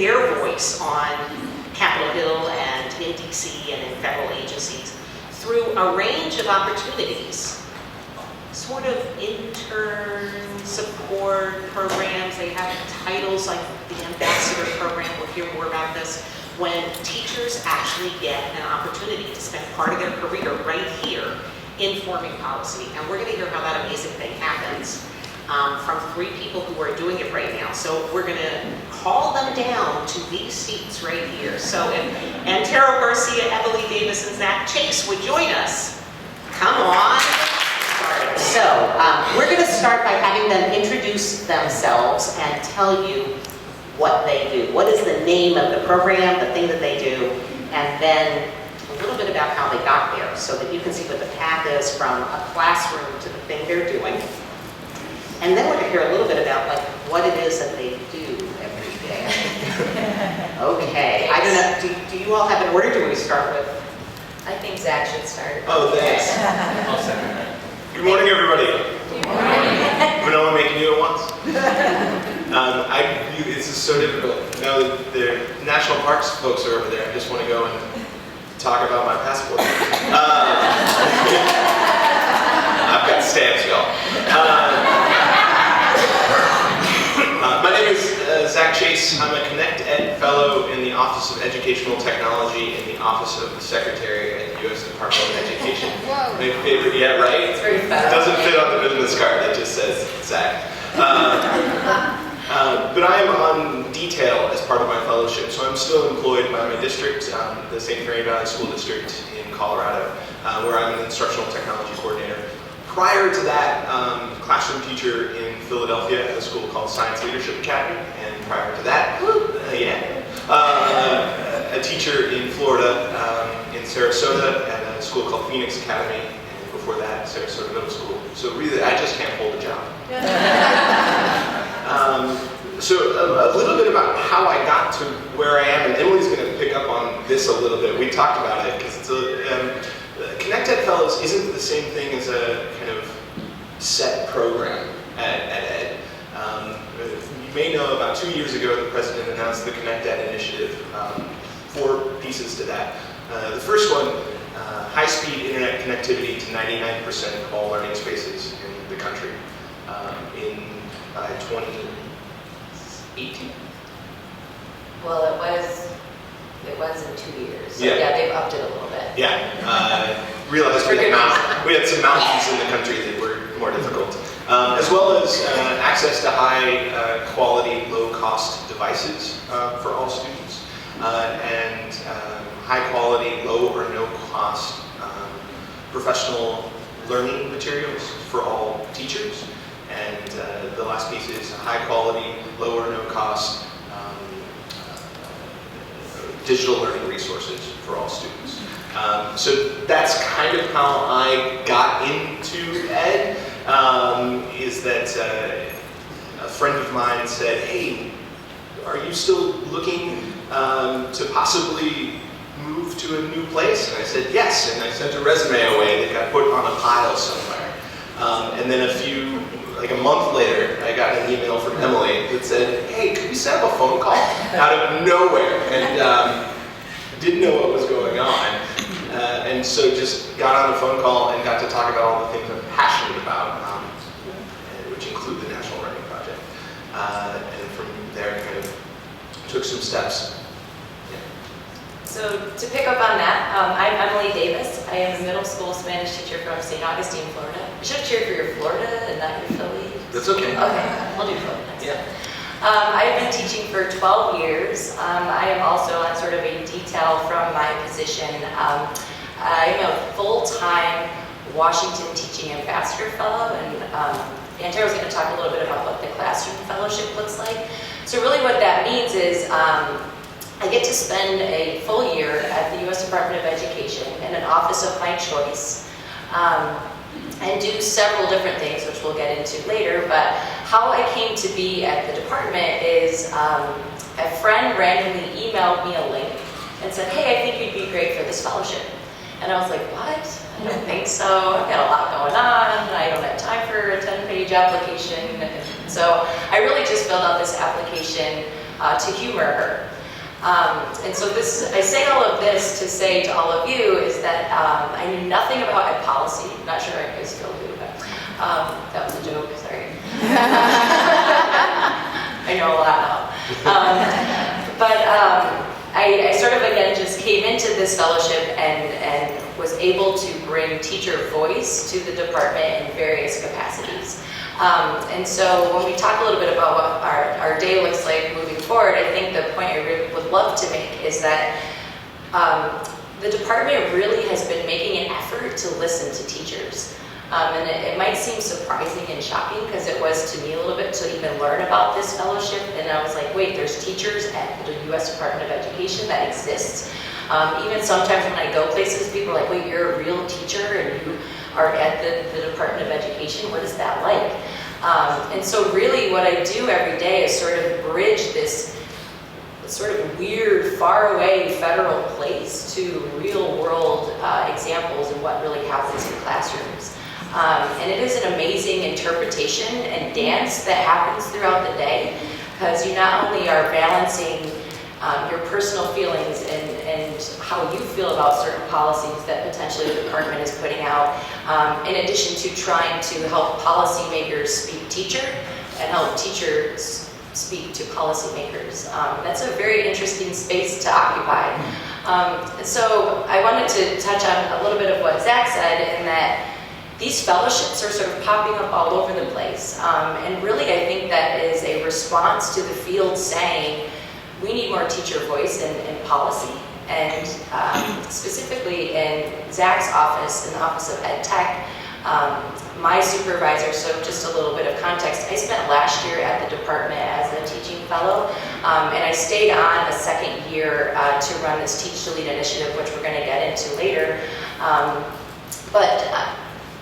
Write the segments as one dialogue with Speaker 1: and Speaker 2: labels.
Speaker 1: their voice on Capitol Hill and in DC and in federal agencies through a range of opportunities. Sort of intern support programs. They have titles like the Ambassador Program. We'll hear more about this. When teachers actually get an opportunity to spend part of their career right here in forming policy. And we're going to hear how that amazing thing happens from 3 people who are doing it right now. So we're going to call them down to these seats right here. So if Antero, Garcia, Emily Davis, and Zach Chase would join us, come on. So we're going to start by having them introduce themselves and tell you what they do. What is the name of the program, the thing that they do, and then a little bit about how they got there so that you can see what the path is from a classroom to the thing they're doing. And then we're going to hear a little bit about like what it is that they do every day. Okay, I don't know, do you all have an order? Do we start with?
Speaker 2: I think Zach should start.
Speaker 3: Oh, thanks. I'll second that. Good morning, everybody.
Speaker 2: Good morning.
Speaker 3: We're only making you at once. This is so difficult. Now that the national parks folks are over there, I just want to go and talk about my passport. I've got stamps, y'all. My name is Zach Chase. I'm a Connect Ed Fellow in the Office of Educational Technology in the Office of the Secretary at the U.S. Department of Education.
Speaker 2: Whoa.
Speaker 3: My favorite, yeah, right?
Speaker 2: It's very fast.
Speaker 3: It doesn't fit on the business card. It just says Zach. But I am on detail as part of my fellowship, so I'm still employed by my district, the St. Mary Valley School District in Colorado, where I'm an instructional technology coordinator. Prior to that, classroom teacher in Philadelphia at a school called Science Leadership Academy, and prior to that, a teacher in Florida, in Sarasota at a school called Phoenix Academy, and before that, Sarasota Middle School. So really, I just can't hold a job. So a little bit about how I got to where I am, and Emily's going to pick up on this a little bit. We talked about it because it's Connect Ed Fellows isn't the same thing as a kind of set program at Ed. You may know about 2 years ago the president announced the Connect Ed initiative. 4 pieces to that. The first one, high-speed internet connectivity to 99% of all learning spaces in the country by 2018.
Speaker 2: Well, it was in 2 years. So
Speaker 3: Yeah.
Speaker 2: They've upped it a little bit.
Speaker 3: Yeah, realized we had some mountains in the country that were more difficult, as well as access to high quality, low cost devices for all students, and high quality, low or no cost professional learning materials for all teachers. And the last piece is high quality, low or no cost digital learning resources for all students. So that's kind of how I got into Ed, is that a friend of mine said, hey, are you still looking to possibly move to a new place? And I said, yes, and I sent a resume away that got put on a pile somewhere. And then like a month later, I got an email from Emily that said, hey, could we set up a phone call out of nowhere? And didn't know what was going on. And so just got on a phone call and got to talk about all the things I'm passionate about, which include the National Writing Project. And from there, kind of took some steps. Yeah.
Speaker 2: So to pick up on that, I'm Emily Davis. I am a middle school Spanish teacher from St. Augustine, Florida. I should have cheered for your Florida and not your Philly.
Speaker 3: That's okay.
Speaker 2: Okay, I'll do Philly next time. I've been teaching for 12 years. I am also on sort of a detail from my position. I am a full-time Washington Teaching Ambassador Fellow, and Antero is going to talk a little bit about what the classroom fellowship looks like. So really what that means is I get to spend a full year at the U.S. Department of Education in an office of my choice. And do several different things, which we'll get into later. But how I came to be at the department is a friend randomly emailed me a link and said, hey, I think you'd be great for this fellowship. And I was like, what? I don't think so. I've got a lot going on. I don't have time for a 10-page application. so I really just filled out this application to humor her. And so I say all of this to say to all of you is that I knew nothing about ed policy. Not sure I still do, but that was a joke, sorry. I know a lot now. I sort of, again, just came into this fellowship and was able to bring teacher voice to the department in various capacities. And so when we talk a little bit about what our day looks like moving forward, I think the point I really would love to make is that the department really has been making an effort to listen to teachers. And it might seem surprising and shocking because it was to me a little bit to even learn about this fellowship. And I was like, wait, there's teachers at the U.S. Department of Education that exists. Even sometimes when I go places, people are like, wait, you're a real teacher and you are at the Department of Education. What is that like? And so really what I do every day is sort of bridge this sort of weird, faraway federal place to real world examples of what really happens in classrooms. And it is an amazing interpretation and dance that happens throughout the day, because you not only are balancing your personal feelings and how you feel about certain policies that potentially the department is putting out, in addition to trying to help policymakers speak teacher and help teachers speak to policymakers. That's a very interesting space to occupy. So I wanted to touch on a little bit of what Zach said, in that these fellowships are sort of popping up all over the place. And really I think that is a response to the field saying, we need more teacher voice in policy. And specifically in Zach's office, in the Office of Ed Tech, my supervisor, so just a little bit of context, I spent last year at the department as a teaching fellow, and I stayed on a second year to run this Teach to Lead initiative, which we're going to get into later.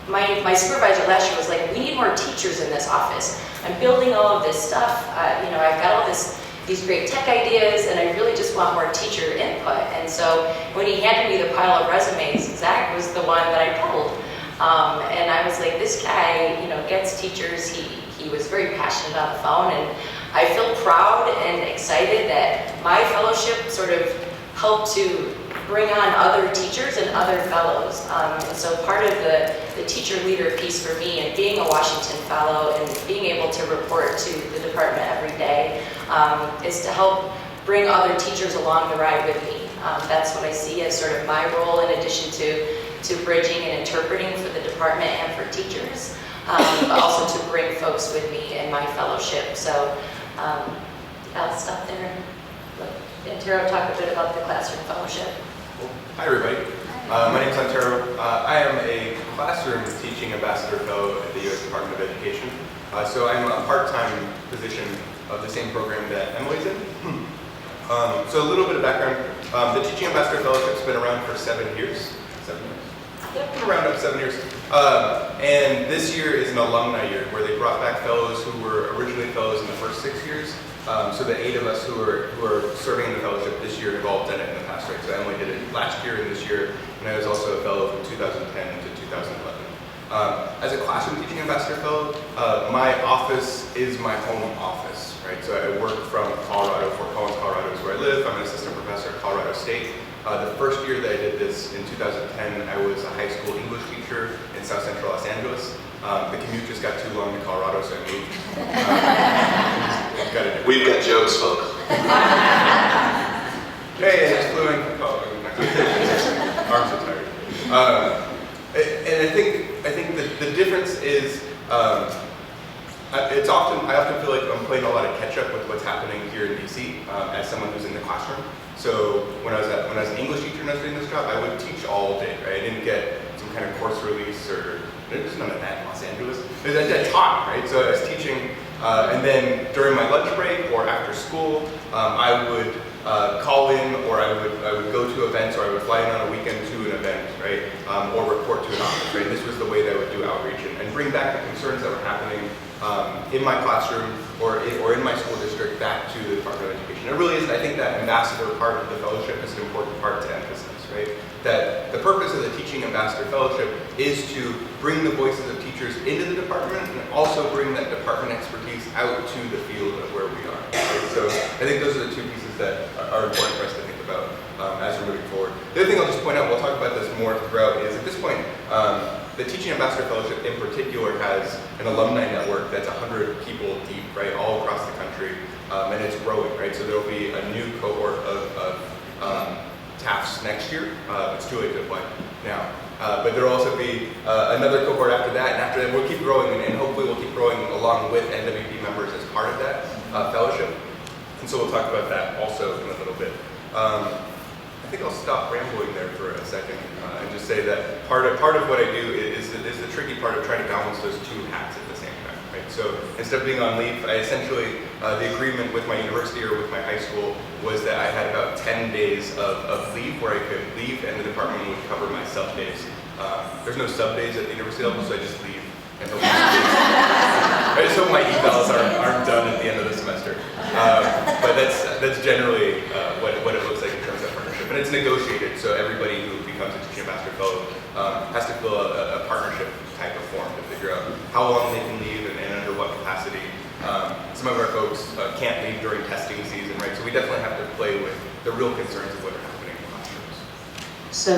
Speaker 2: My supervisor last year was like, we need more teachers in this office. I'm building all of this stuff, I've got all these great tech ideas, and I really just want more teacher input. And so when he handed me the pile of resumes, Zach was the one that I pulled. And I was like, this guy, gets teachers. He was very passionate on the phone, and I feel proud and excited that my fellowship sort of helped to bring on other teachers and other fellows. And so part of the teacher leader piece for me, and being a Washington fellow and being able to report to the department every day, is to help bring other teachers along the ride with me. That's what I see as sort of my role, in addition to bridging and interpreting for the department and for teachers, but also to bring folks with me in my fellowship. So I'll stop there and let Antero talk a bit about the classroom fellowship.
Speaker 4: Hi everybody, my name is Antero. I am a classroom teaching ambassador fellow at the U.S. Department of Education. So I'm a part-time position of the same program that Emily's in. So a little bit of background. The Teaching Ambassador Fellowship's been around for 7 years. 7 years? Yep, been around up 7 years. And this year is an alumni year where they brought back fellows who were originally fellows in the first 6 years. So the 8 of us who are serving in the fellowship this year have all done it in the past, right? So Emily did it last year and this year, and I was also a fellow from 2010 to 2011. As a classroom teaching ambassador fellow, my office is my home office, right? So I work from Colorado. Fort Collins, Colorado is where I live. I'm an assistant professor at Colorado State. The first year that I did this in 2010, I was a high school English teacher in South Central Los Angeles. The commute just got too long to Colorado, so I moved.
Speaker 3: We've got jokes, folks.
Speaker 4: Hey, it's fluent. Arms are tired. And I think the difference is, I often feel like I'm playing a lot of catch up with what's happening here in DC as someone who's in the classroom. So when I was an English teacher and I was doing this job, I would teach all day, right? I didn't get some kind of course release or there's none of that in Los Angeles. I taught, right? So I was teaching, and then during my lunch break or after school, I would call in, or I would go to events, or I would fly in on a weekend to an event, right? Or report to an office, right? This was the way that I would do outreach and bring back the concerns that were happening in my classroom or in my school district back to the Department of Education. It really is, I think that ambassador part of the fellowship is an important part to emphasize. right? That the purpose of the Teaching Ambassador Fellowship is to bring the voices of teachers into the department and also bring that department expertise out to the field of where we are. Right? So I think those are the two pieces that are important for us to think about as we're moving forward. The other thing I'll just point out, we'll talk about this more throughout, is at this point, the Teaching Ambassador Fellowship in particular has an alumni network that's 100 people deep, right, all across the country, and it's growing, right? So there'll be a new cohort of TAFs next year. It's too late to apply now. But there'll also be another cohort after that, and after that we'll keep growing, and hopefully we'll keep growing along with NWP members as part of that fellowship. And so we'll talk about that also in a little bit. I think I'll stop rambling there for a second and just say that part of what I do is the tricky part of trying to balance those two hats at the same time, right? So instead of being on leave, I essentially, the agreement with my university or with my high school was that I had about 10 days of leave where I could leave and the department would cover my sub days. There's no sub days at the university level, so I just leave. And I just hope my evals aren't done at the end of the semester. But that's generally what it looks like in terms of partnership. And it's negotiated, so everybody who becomes a Teaching Ambassador Fellow has to fill a partnership type of form to figure out how long they can leave and under what capacity. Some of our folks can't leave during testing season, right? So we definitely have to play with the real concerns of what are happening in classrooms.
Speaker 1: So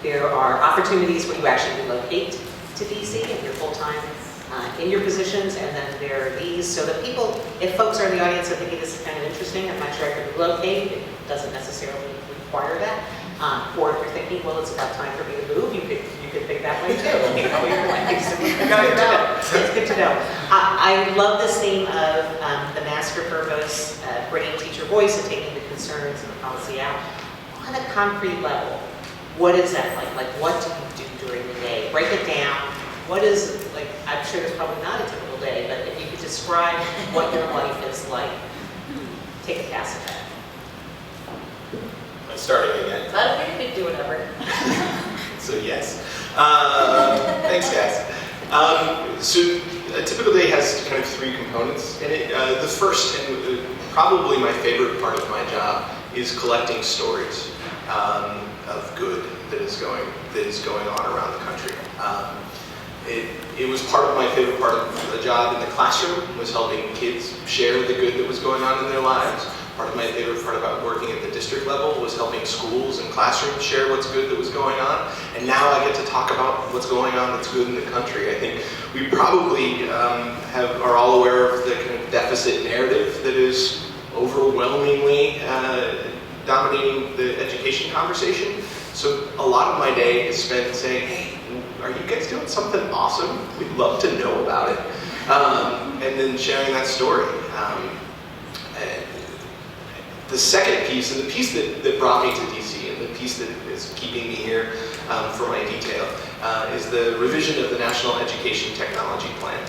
Speaker 1: there are opportunities where you actually relocate to DC and you're full-time in your positions, and then there are these, so that people, if folks are in the audience and thinking this is kind of interesting, I'm not sure I could relocate, it doesn't necessarily require that. Or if you're thinking, well, it's about time for me to move, you could think that way too. You know, your life. It's good to know. I love this theme of the master purpose, bringing teacher voice and taking the concerns and the policy out. On a concrete level, what is that like? Like, what do you do during the day? Break it down. What is, like, I'm sure there's probably not a typical day, but if you could describe what your life is like, take a pass at that.
Speaker 3: I'm starting again.
Speaker 2: But we could do whatever.
Speaker 3: So yes. Thanks, guys. So a typical day has kind of three components in it. The first, and probably my favorite part of my job, is collecting stories of good that is going on around the country. It was part of my favorite part of the job in the classroom, was helping kids share the good that was going on in their lives. Part of my favorite part about working at the district level was helping schools and classrooms share what's good that was going on. And now I get to talk about what's going on that's good in the country. I think we probably are all aware of the kind of deficit narrative that is overwhelmingly dominating the education conversation. So a lot of my day is spent saying, hey, are you guys doing something awesome? We'd love to know about it. And then sharing that story. The second piece, and the piece that brought me to DC, and the piece that is keeping me here for my detail, is the revision of the National Education Technology Plan,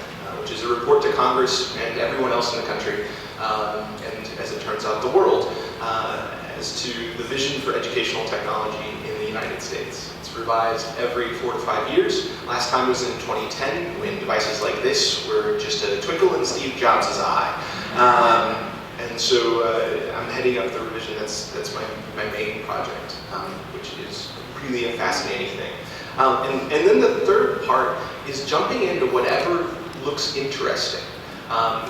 Speaker 3: which is a report to Congress and everyone else in the country, and as it turns out, the world, as to the vision for educational technology in the United States. It's revised every 4 to 5 years. Last time was in 2010, when devices like this were just a twinkle in Steve Jobs' eye. And so I'm heading up the revision. That's my main project, which is really a fascinating thing. And then the third part is jumping into whatever looks interesting,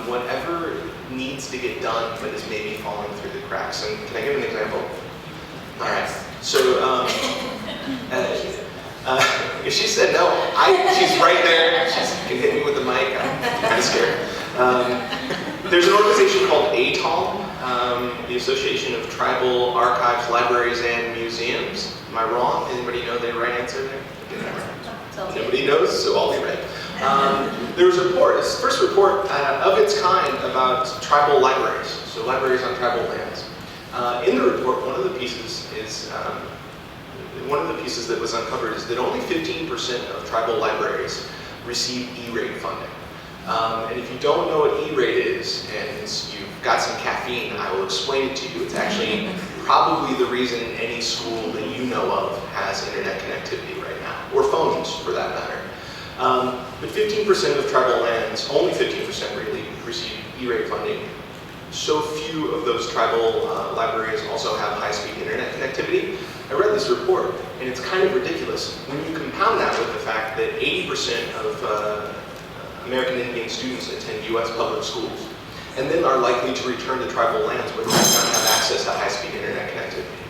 Speaker 3: whatever needs to get done but is maybe falling through the cracks. And can I give an example? All right. So if she said no, she's right there. She can hit me with the mic. I'm kind of scared. There's an organization called ATAL, the Association of Tribal Archives, Libraries, and Museums. Am I wrong? Anybody know the right answer there? Nobody knows, so I'll be right. There was a report, this first report of its kind about tribal libraries, so libraries on tribal lands. In the report, one of the pieces that was uncovered is that only 15% of tribal libraries receive E-rate funding. And if you don't know what E-rate is, and you've got some caffeine, I will explain it to you. It's actually probably the reason any school that you know of has internet connectivity right now, or phones for that matter. But 15% of tribal lands, only 15% really, receive E-rate funding. So few of those tribal libraries also have high-speed internet connectivity I read this report, and it's kind of ridiculous. When you compound that with the fact that 80% of American Indian students attend U.S. public schools, and then are likely to return to tribal lands where they do not have access to high-speed internet connectivity.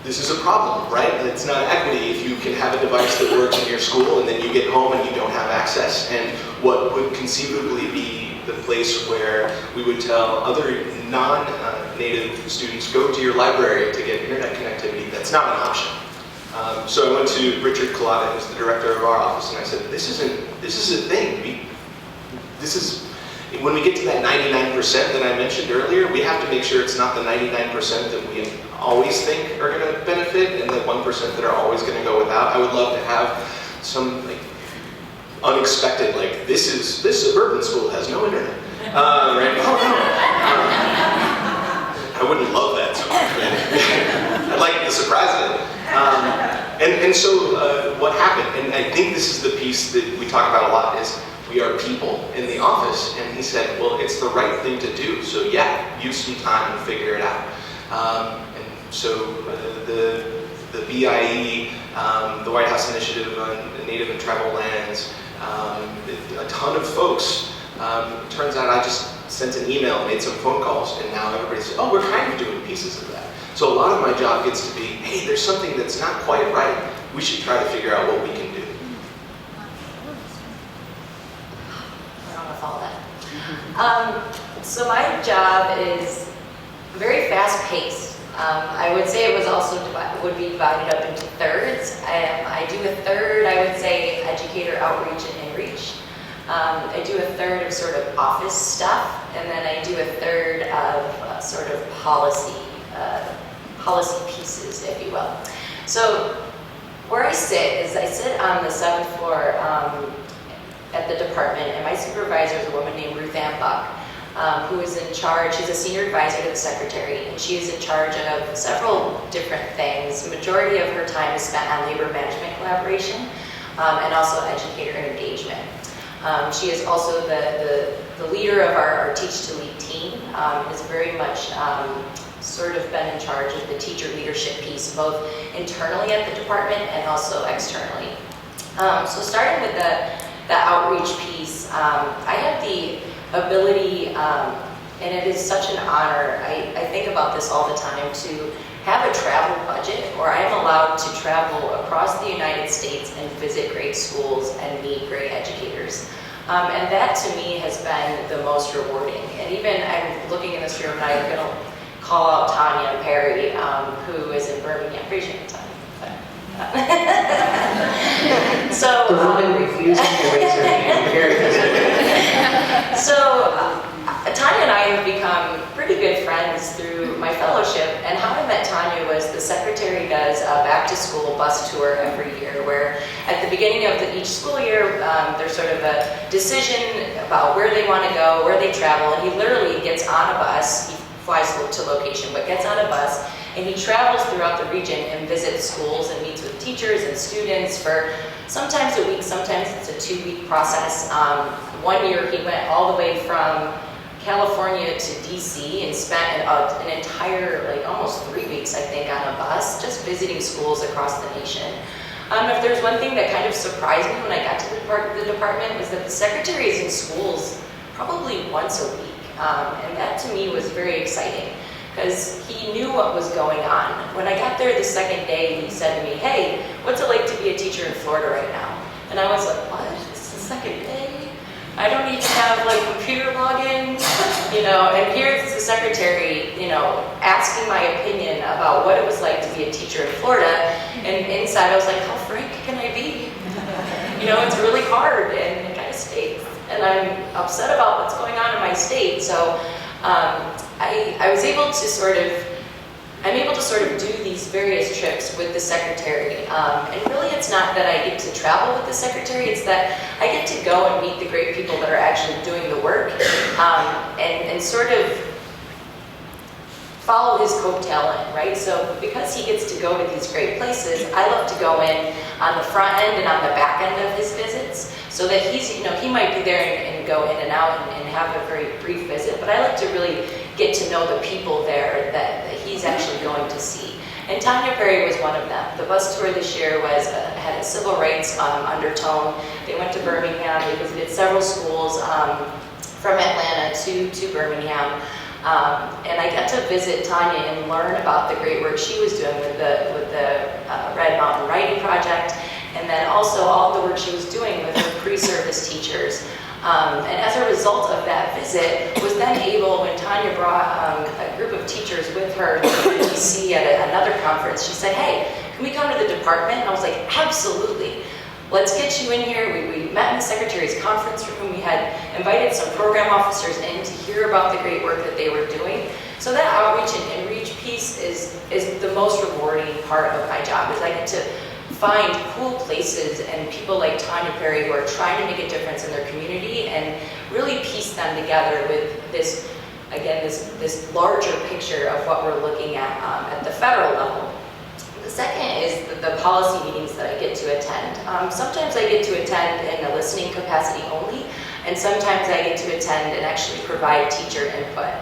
Speaker 3: This is a problem, right? It's not equity if you can have a device that works in your school and then you get home and you don't have access. And what would conceivably be the place where we would tell other non-native students, go to your library to get internet connectivity, that's not an option. So I went to Richard Collada, who's the director of our office, and I said, this is a thing. When we get to that 99% that I mentioned earlier, we have to make sure it's not the 99% that we always think are going to benefit and the 1% that are always going to go without. I would love to have some unexpected, this suburban school has no internet. Right? I wouldn't love that so much. I'd like the surprise of it. And so what happened, and I think this is the piece that we talk about a lot, is we are people in the office, and he said, well, it's the right thing to do, so yeah, use some time and figure it out. And so the BIE, the White House Initiative on Native and Tribal Lands, a ton of folks, turns out I just sent an email, made some phone calls, and now everybody said, oh, we're kind of doing pieces of that. So a lot of my job gets to be, hey, there's something that's not quite right. We should try to figure out what we can do.
Speaker 2: So my job is very fast-paced. I would say it was also would be divided up into thirds. I do a third, I would say, educator outreach and inreach. I do a third of sort of office stuff, and then I do a third of sort of policy pieces, if you will. So where I sit is I sit on the 7th floor at the department, and my supervisor is a woman named Ruth Ann Buck, who is in charge. She's a senior advisor to the secretary, and she is in charge of several different things. The majority of her time is spent on labor management collaboration and also educator engagement. She is also the leader of our Teach to Lead team, is very much sort of been in charge of the teacher leadership piece, both internally at the department and also externally. So starting with the outreach piece, I have the ability, and it is such an honor, I think about this all the time, to have a travel budget where I am allowed to travel across the United States and visit great schools and meet great educators. And that to me has been the most rewarding. And even I'm looking in this room and I'm going to call out Tanya Perry, who is in Birmingham. Pretty sure it's Tanya. So,
Speaker 5: the woman refusing to raise her hand.
Speaker 2: So, Tanya and I have become pretty good friends through my fellowship, and how I met Tanya was the secretary does a back-to-school bus tour every year, where at the beginning of each school year, there's sort of a decision about where they want to go, where they travel, and he literally gets on a bus, he flies to location, but gets on a bus, and he travels throughout the region and visits schools and meets with teachers and students for sometimes a week, sometimes it's a 2-week process. One year he went all the way from California to DC and spent an entire, almost 3 weeks, I think, on a bus, just visiting schools across the nation. If there's one thing that kind of surprised me when I got to the department was that the secretary is in schools probably once a week. And that to me was very exciting, because he knew what was going on. When I got there the second day, he said to me, hey, what's it like to be a teacher in Florida right now? And I was like, what? It's the second day? I don't even have computer logins, and here's the secretary, asking my opinion about what it was like to be a teacher in Florida. And inside I was like, how frank can I be? It's really hard and it kind of stinks. And I'm upset about what's going on in my state. So I was able to I'm able to sort of do these various trips with the secretary. And really it's not that I get to travel with the secretary, it's that I get to go and meet the great people that are actually doing the work and sort of follow his coattail in, right? So because he gets to go to these great places, I love to go in on the front end and on the back end of his visits, so that he's, he might be there and go in and out and have a very brief visit, but I like to really get to know the people there that he's actually going to see. And Tanya Perry was one of them. The bus tour this year had a civil rights undertone. They went to Birmingham. They visited several schools from Atlanta to Birmingham. And I got to visit Tanya and learn about the great work she was doing with the Red Mountain Writing Project, and then also all the work she was doing with her pre-service teachers. And as a result of that visit, was then able, when Tanya brought a group of teachers with her to DC at another conference, she said, hey, can we come to the department? And I was like, absolutely. Let's get you in here. We met in the secretary's conference room. We had invited some program officers in to hear about the great work that they were doing. So that outreach and inreach piece is the most rewarding part of my job, is I get to find cool places and people like Tanya Perry who are trying to make a difference in their community and really piece them together with this, again, this larger picture of what we're looking at the federal level. The second is the policy meetings that I get to attend. Sometimes I get to attend in a listening capacity only, and sometimes I get to attend and actually provide teacher input.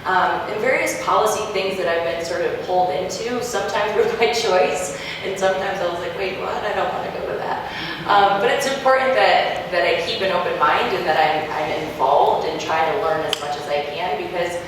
Speaker 2: And various policy things that I've been sort of pulled into, sometimes were by choice, and sometimes I was like, wait, what? I don't want to go to that. But it's important that I keep an open mind and that I'm involved and try to learn as much as I can, because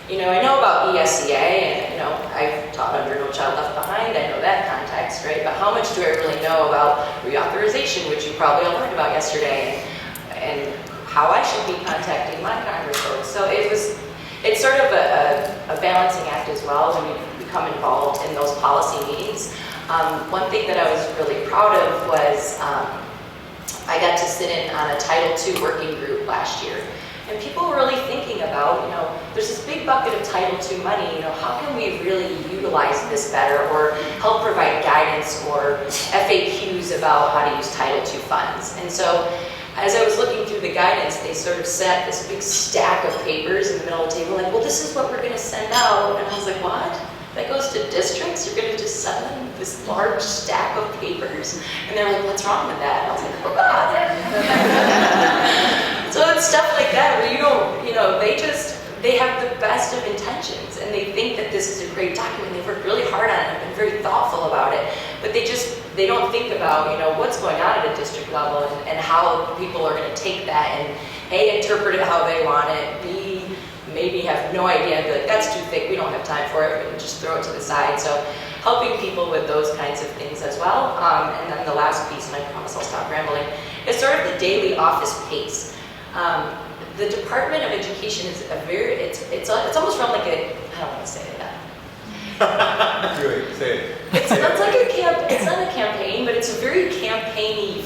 Speaker 2: you know, I know about ESCA, and you know, I've taught under No Child Left Behind, I know that context, right? But how much do I really know about reauthorization, which you probably all learned about yesterday, and how I should be contacting my Congress folks. So it's sort of a balancing act as well when you become involved in those policy meetings. One thing that I was really proud of was I got to sit in on a Title II working group last year. And people were really thinking about, you know, there's this big bucket of Title II money, you know, how can we really utilize this better, or help provide guidance or FAQs about how to use Title II funds. And so as I was looking through the guidance, they sort of set this big stack of papers in the middle of the table, like, well, this is what we're going to send out. And I was like, what? That goes to districts? You're going to just send them this large stack of papers? And they're like, what's wrong with that? And I was like, oh, God. So it's stuff like that where they have the best of intentions, and they think that this is a great document. They've worked really hard on it and been very thoughtful about it, but they don't think about, you know, what's going on at a district level and how people are going to take that and A, interpret it how they want it, B, maybe have no idea, and be like, that's too thick, we don't have time for it, and just throw it to the side. So helping people with those kinds of things as well. And then the last piece, and I promise I'll stop rambling, is sort of the daily office pace. The Department of Education is it's almost run like I don't want to say that.
Speaker 4: Do it, say it.
Speaker 2: It's not a campaign, but it's a very campaigny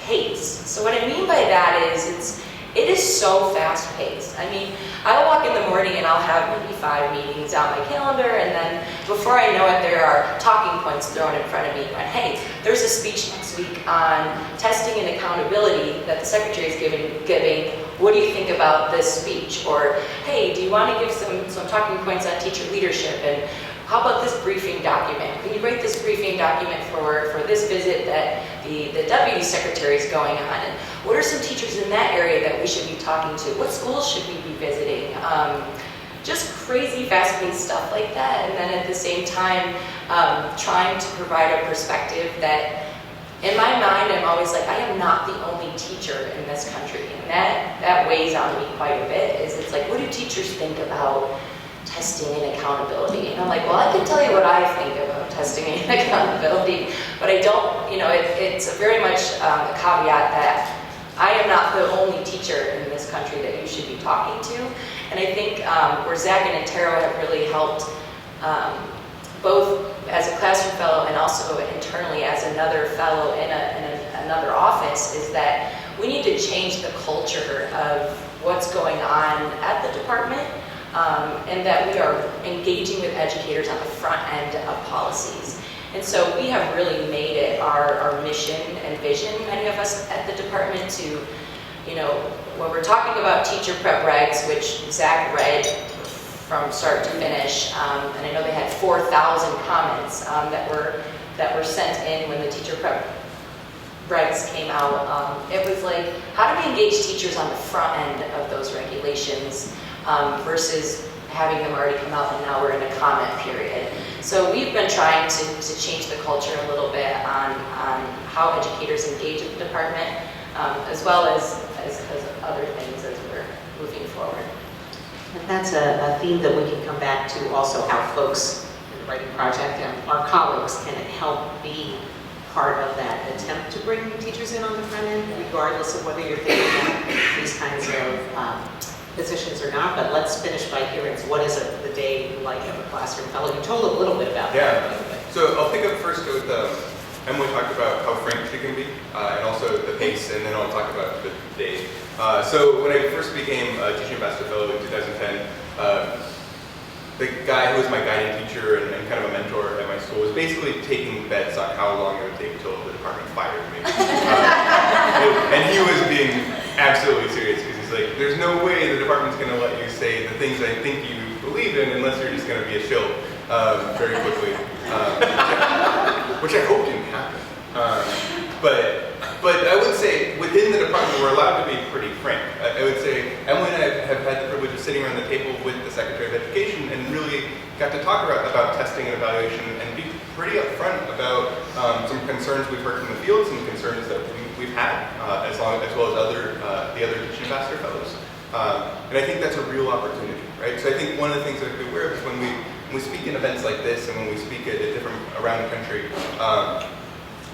Speaker 2: pace. So what I mean by that is it is so fast paced. I mean, I'll walk in the morning and I'll have maybe 5 meetings on my calendar, and then before I know it, there are talking points thrown in front of me going, hey, there's a speech next week on testing and accountability that the secretary is giving. What do you think about this speech? Or, hey, do you want to give some talking points on teacher leadership? And how about this briefing document? Can you write this briefing document for this visit that the deputy secretary is going on? And what are some teachers in that area that we should be talking to? What schools should we be visiting? Just crazy fast-paced stuff like that. And then at the same time, trying to provide a perspective that, in my mind, I'm always like, I am not the only teacher in this country. And that weighs on me quite a bit, it's like, what do teachers think about testing and accountability? And I'm like, well, I can tell you what I think about testing and accountability, but I don't, it's very much a caveat that I am not the only teacher in this country that you should be talking to. And I think where Zach and Antero have really helped, both as a classroom fellow and also internally as another fellow in another office, is that we need to change the culture of what's going on at the department, and that we are engaging with educators on the front end of policies. And so we have really made it our mission and vision, many of us at the department, to, when we're talking about teacher prep regs, which Zach read from start to finish, and I know they had 4,000 comments that were sent in when the teacher prep regs came out. It was like, how do we engage teachers on the front end of those regulations versus having them already come out, and now we're in a comment period. So we've been trying to change the culture a little bit on how educators engage with the department, as well as other things as we're moving forward.
Speaker 1: And that's a theme that we can come back to also, how folks in the writing project and our colleagues can help be part of that attempt to bring teachers in on the front end, regardless of whether you're thinking about these kinds of positions or not. But let's finish by hearing, what is the day like of a classroom fellow? You told a little bit about that.
Speaker 4: So I'll pick up first with Emily talked about how frank she can be, and also the pace, and then I'll talk about the day. So when I first became a teaching ambassador fellow in 2010, the guy who was my guiding teacher and kind of a mentor at my school was basically taking bets on how long it would take until the department fired me. And he was being absolutely serious, because he's like, there's no way the department's going to let you say the things I think you believe in unless you're just going to be a shill very quickly, which I hope didn't happen. But I would say within the department we're allowed to be pretty frank. I would say Emily and I have had the privilege of sitting around the table with the Secretary of Education and really got to talk about testing and evaluation and be pretty upfront about some concerns we've heard from the field, some concerns that we've had, as well as the other teaching ambassador fellows. And I think that's a real opportunity, right? So I think one of the things that we're aware of is when we speak in events like this and when we speak at different around the country,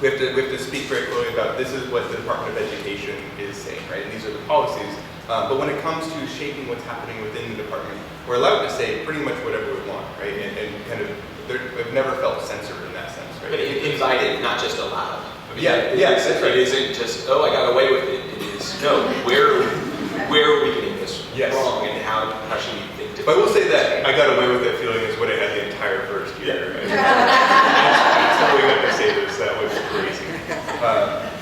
Speaker 4: we have to speak very clearly about this is what the Department of Education is saying, right? And these are the policies. But when it comes to shaping what's happening within the department, we're allowed to say pretty much whatever we want, right? And kind of, we've never felt censored in that sense, right?
Speaker 3: But invited, not just allowed. I mean,
Speaker 4: that's right.
Speaker 3: It isn't just, oh, I got away with it. It is, no, where are we getting this wrong, and how should we think differently?
Speaker 4: But I will say that I got away with that feeling is what I had the entire first year. That's the way I say this. That was crazy.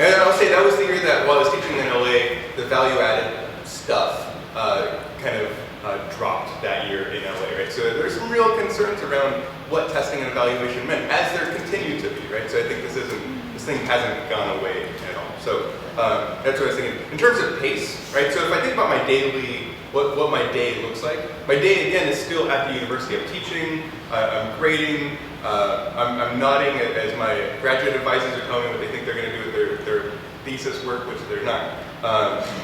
Speaker 4: And I'll say that was the year that while I was teaching in LA, the value-added stuff kind of dropped that year in LA, right? So there's some real concerns around what testing and evaluation meant, as there continue to be, right? So I think this thing hasn't gone away at all. So that's what I was thinking. In terms of pace, right? So if I think about my daily, what my day looks like, my day again is still at the university. I'm teaching, I'm grading, I'm nodding as my graduate advisors are telling me what they think they're going to do with their thesis work, which they're not,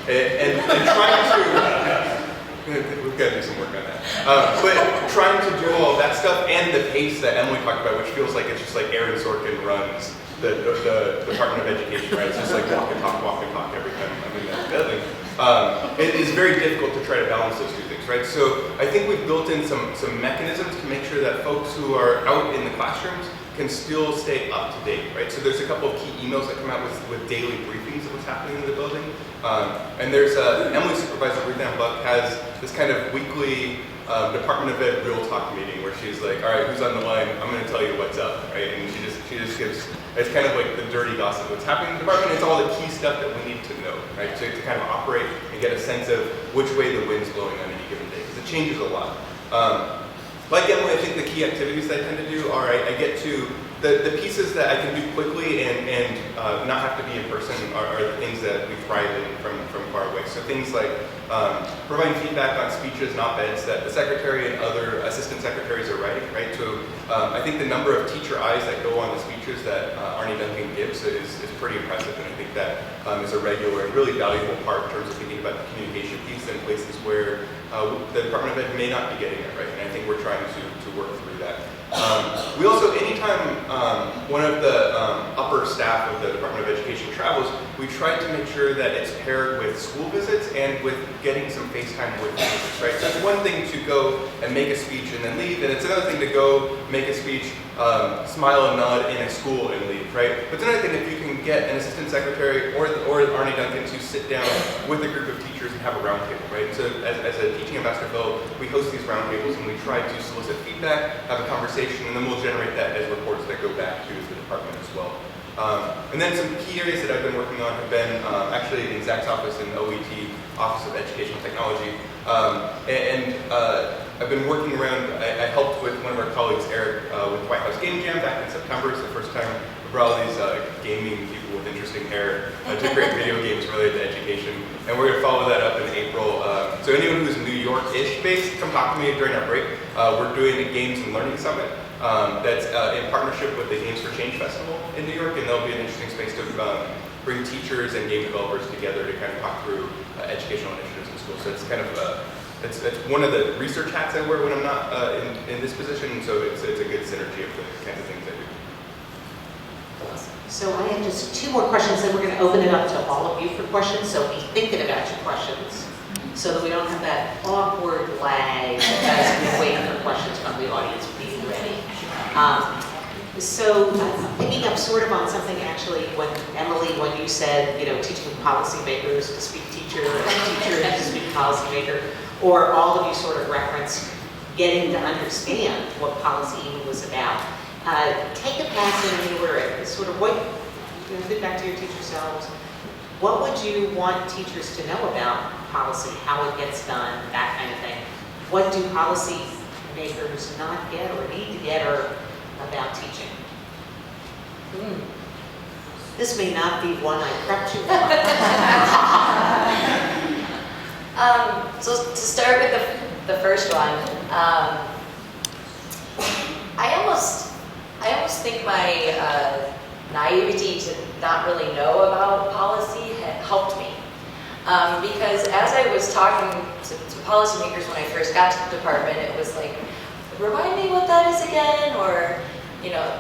Speaker 4: and trying to. We've got to do some work on that. But trying to do all of that stuff and the pace that Emily talked about, which feels like it's just like Aaron Sorkin runs the Department of Education, right? It's just like walk and talk every time I'm in that building. It is very difficult to try to balance those two things, right? So I think we've built in some mechanisms to make sure that folks who are out in the classrooms can still stay up to date, right? So there's a couple of key emails that come out with daily briefings of what's happening in the building. And there's Emily's supervisor, Ruth Ann Buck, has this kind of weekly Department of Ed real talk meeting where she's like, all right, who's on the line? I'm going to tell you what's up, right? And she just gives, it's kind of like the dirty gossip of what's happening in the department. It's all the key stuff that we need to know, right? So to kind of operate and get a sense of which way the wind's blowing on any given day, because it changes a lot. Like Emily, I think the key activities that I tend to do are I get to the pieces that I can do quickly and not have to be in person are the things that we thrive in from far away. So things like providing feedback on speeches and op-eds that the secretary and other assistant secretaries are writing, right? So I think the number of teacher eyes that go on the speeches that Arnie Duncan gives is pretty impressive, and I think that is a regular and really valuable part in terms of thinking about the communication piece in places where the Department of Ed may not be getting it right, and I think we're trying to work through that. We also, anytime one of the upper staff of the Department of Education travels, we try to make sure that it's paired with school visits and with getting some face time with students, right? So it's one thing to go and make a speech and then leave, and it's another thing to go make a speech, smile and nod in a school and leave, right? But it's another thing if you can get an assistant secretary or Arnie Duncan to sit down with a group of teachers and have a roundtable, right? So as a teaching ambassador fellow, we host these roundtables and we try to solicit feedback, have a conversation, and then we'll generate that as reports that go back to the department as well. And then some key areas that I've been working on have been actually in Zach's office in the OET, Office of Educational Technology. I've been working around, I helped with one of our colleagues, Eric, with White House Game Jam back in September. It's the first time brought all these gaming people with interesting hair to create video games related to education. And we're going to follow that up in April. So anyone who's New York-ish based, come talk to me during our break. We're doing a Games and Learning Summit that's in partnership with the Games for Change Festival in New York, and there'll be an interesting space to bring teachers and game developers together to kind of talk through educational initiatives in school. So it's kind of it's one of the research hats I wear when I'm not in this position, so it's a good synergy of the kinds of things I do.
Speaker 1: So I have just 2 more questions, then we're going to open it up to all of you for questions, so be thinking about your questions, so that we don't have that awkward lag as we wait for questions from the audience being ready. So picking up sort of on something actually, when Emily, when you said, teaching policymakers to speak teacher and teachers to speak policymaker, or all of you sort of referenced getting to understand what policy even was about. Take a pass in your sort of what, think back to your teacher selves. What would you want teachers to know about policy, how it gets done, that kind of thing? What do policy makers not get or need to get or about teaching? This may not be one I prepped you on.
Speaker 2: So to start with the first one, I almost think my naivety to not really know about policy had helped me. Because as I was talking to policymakers when I first got to the department, it was like, remind me what that is again, or,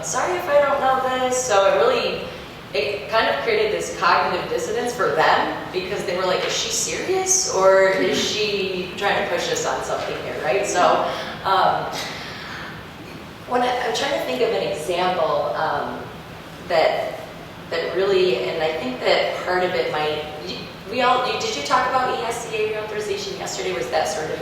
Speaker 2: sorry if I don't know this. So it kind of created this cognitive dissonance for them, because they were like, is she serious, or is she trying to push us on something here, right? So when I'm trying to think of an example that really, and I think that part of it might, did you talk about ESCA reauthorization yesterday? Was that sort of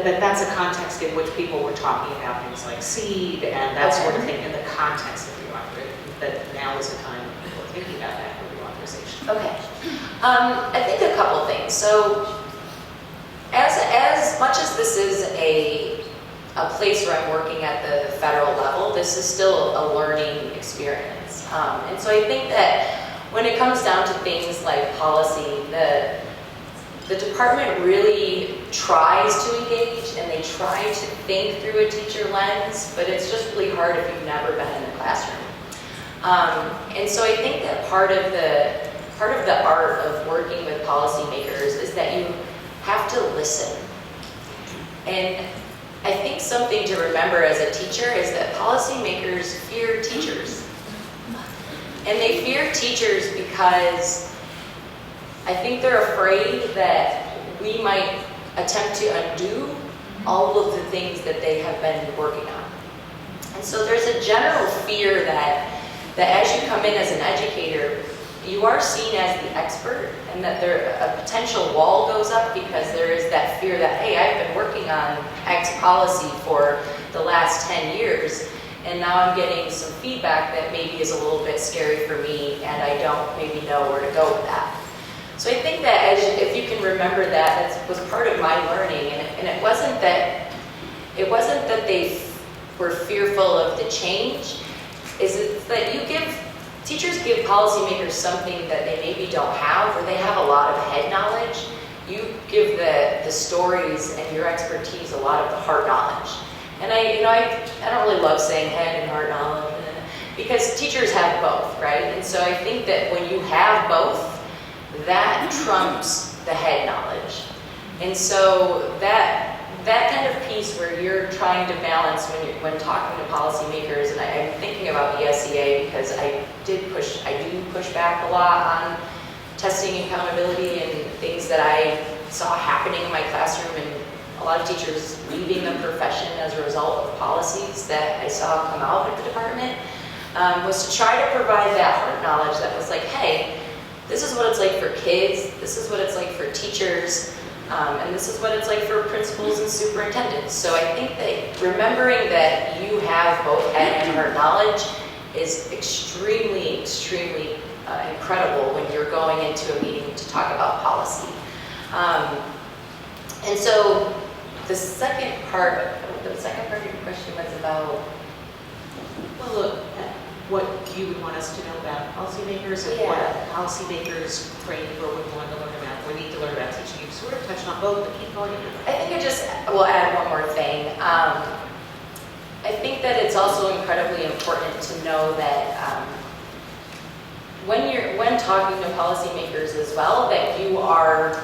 Speaker 1: but that's a context in which people were talking about things like seed and that sort of thing in the context of reauthorization, that now is the time when people are thinking about that for reauthorization.
Speaker 2: Okay. I think a couple things. So as much as this is a place where I'm working at the federal level, this is still a learning experience. And so I think that when it comes down to things like policy, the department really tries to engage and they try to think through a teacher lens, but it's just really hard if you've never been in the classroom. And so I think that part of the art of working with policymakers is that you have to listen. And I think something to remember as a teacher is that policymakers fear teachers. And they fear teachers because I think they're afraid that we might attempt to undo all of the things that they have been working on. And so there's a general fear that as you come in as an educator, you are seen as the expert, and that a potential wall goes up because there is that fear that, hey, I've been working on X policy for the last 10 years, and now I'm getting some feedback that maybe is a little bit scary for me, and I don't maybe know where to go with that. So I think that if you can remember that was part of my learning, and it wasn't that they were fearful of the change, is that teachers give policymakers something that they maybe don't have, or they have a lot of head knowledge. You give the stories and your expertise a lot of the heart knowledge. And I don't really love saying head and heart knowledge, because teachers have both, right? And so I think that when you have both, that trumps the head knowledge. And so that kind of piece where you're trying to balance when talking to policymakers, and I'm thinking about ESCA because I do push back a lot on testing and accountability and things that I saw happening in my classroom, and a lot of teachers leaving the profession as a result of policies that I saw come out of the department, was to try to provide that heart knowledge that was like, hey, this is what it's like for kids, this is what it's like for teachers, and this is what it's like for principals and superintendents. So I think that remembering that you have both head and heart knowledge is extremely, extremely incredible when you're going into a meeting to talk about policy. And so the second part of your question was about
Speaker 1: Well, look at what you would want us to know about policymakers and what policymakers, training or would want to learn about, or need to learn about teaching. You sort of touched on both, but keep going.
Speaker 2: I think I just will add one more thing. I think that it's also incredibly important to know that when talking to policymakers as well, that you are,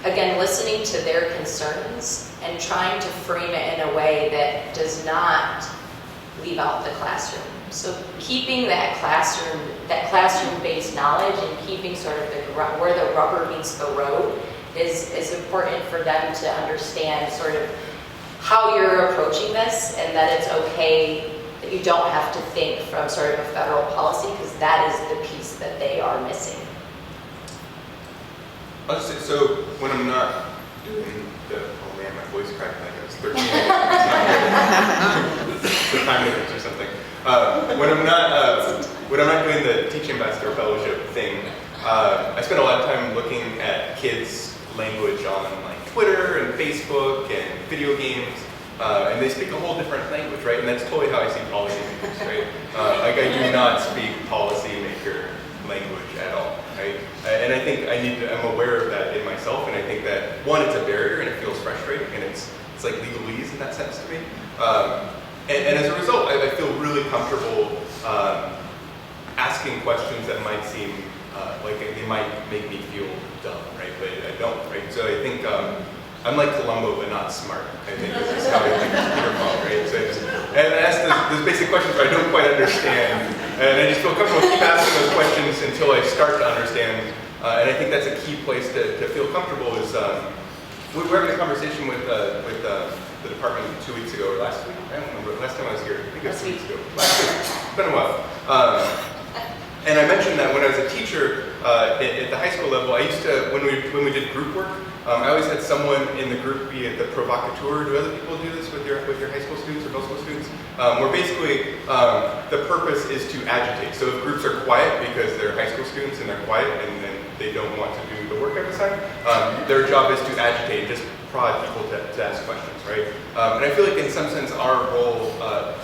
Speaker 2: again, listening to their concerns and trying to frame it in a way that does not leave out the classroom. So keeping that classroom-based knowledge and keeping sort of where the rubber meets the road is important for them to understand sort of how you're approaching this, and that it's okay that you don't have to think from sort of a federal policy, because that is the piece that they are missing.
Speaker 4: I'll just say, so when I'm not doing oh man, my voice cracked like I was 13. It's the time difference or something. When I'm not doing the Teaching Ambassador Fellowship thing, I spend a lot of time looking at kids' language on like Twitter and Facebook and video games, and they speak a whole different language, right? And that's totally how I see policymakers, right? Like I do not speak policymaker language at all, right? And I think I'm aware of that in myself, and I think that one, it's a barrier and it feels frustrating, and it's like legalese in that sense to me. And as a result, I feel really comfortable asking questions that might seem like they might make me feel dumb, right? But I don't, right? So I think I'm like Columbo, but not smart. I think this is how I think Peter Paul, right? So I ask those basic questions that I don't quite understand, and I just feel comfortable keep asking those questions until I start to understand. And I think that's a key place to feel comfortable. Is we were having a conversation with the department 2 weeks ago or last week. I don't remember. Last time I was here, I think it was 2 weeks ago. Last week. It's been a while. And I mentioned that when I was a teacher at the high school level, I used to, when we did group work, I always had someone in the group be the provocateur. Do other people do this with your high school students or middle school students? Where basically the purpose is to agitate. So if groups are quiet because they're high school students and they're quiet and they don't want to do the work every time, their job is to agitate, just prod people to ask questions, right? And I feel like in some sense our role at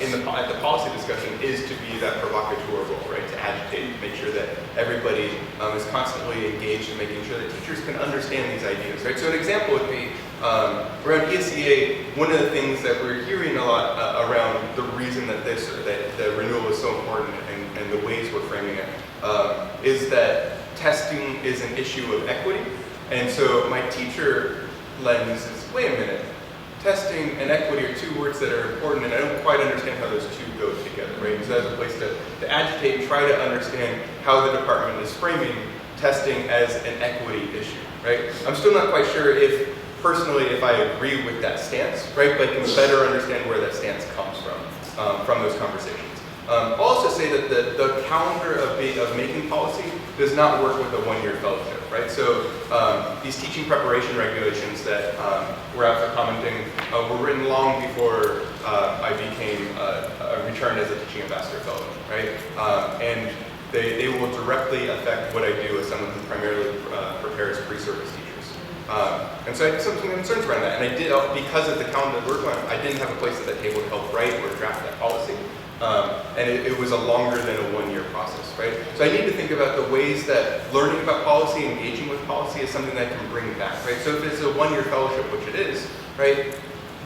Speaker 4: the policy discussion is to be that provocateur role, right? To agitate, make sure that everybody is constantly engaged in making sure that teachers can understand these ideas, right? So an example would be around ESEA, one of the things that we're hearing a lot around the reason that the renewal is so important and the ways we're framing it is that testing is an issue of equity. And so my teacher lens is, wait a minute, testing and equity are two words that are important, and I don't quite understand how those two go together, right? So that's a place to agitate and try to understand how the department is framing testing as an equity issue, right? I'm still not quite sure personally, if I agree with that stance, right? But I can better understand where that stance comes from those conversations. I'll also say that the calendar of making policy does not work with a one-year fellowship, right? So these teaching preparation regulations that we're out for commenting were written long before I became returned as a teaching ambassador fellow, right? And they will directly affect what I do as someone who primarily prepares pre-service teachers. And so I had some concerns around that, and I did, because of the calendar that we're going, I didn't have a place at that table to help write or draft that policy. And it was a longer than a one-year process, right? So I need to think about the ways that learning about policy, engaging with policy is something that I can bring back, right? So if it's a one-year fellowship, which it is, right?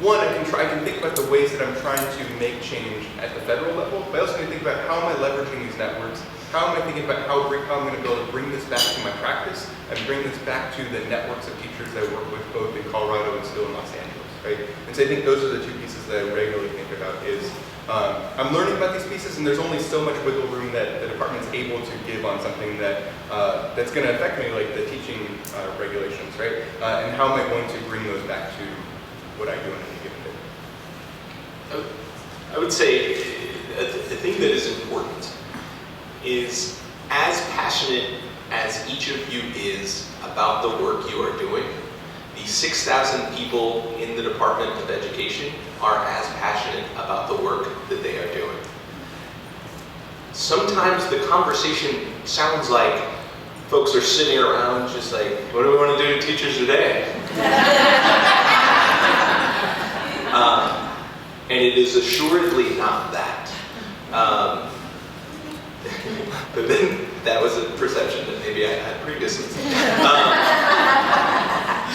Speaker 4: One, I can think about the ways that I'm trying to make change at the federal level, but I also need to think about how am I leveraging these networks? How am I thinking about how I'm going to be able to bring this back to my practice and bring this back to the networks of teachers that I work with both in Colorado and still in Los Angeles, right? And so I think those are the two pieces that I regularly think about is I'm learning about these pieces, and there's only so much wiggle room that the department's able to give on something that that's going to affect me, like the teaching regulations, right? And how am I going to bring those back to what I do on any given day?
Speaker 3: I would say the thing that is important is as passionate as each of you is about the work you are doing, the 6,000 people in the Department of Education are as passionate about the work that they are doing. Sometimes the conversation sounds like folks are sitting around just like, what do we want to do to teachers today? And it is assuredly not that. But then that was a perception that maybe I had previously.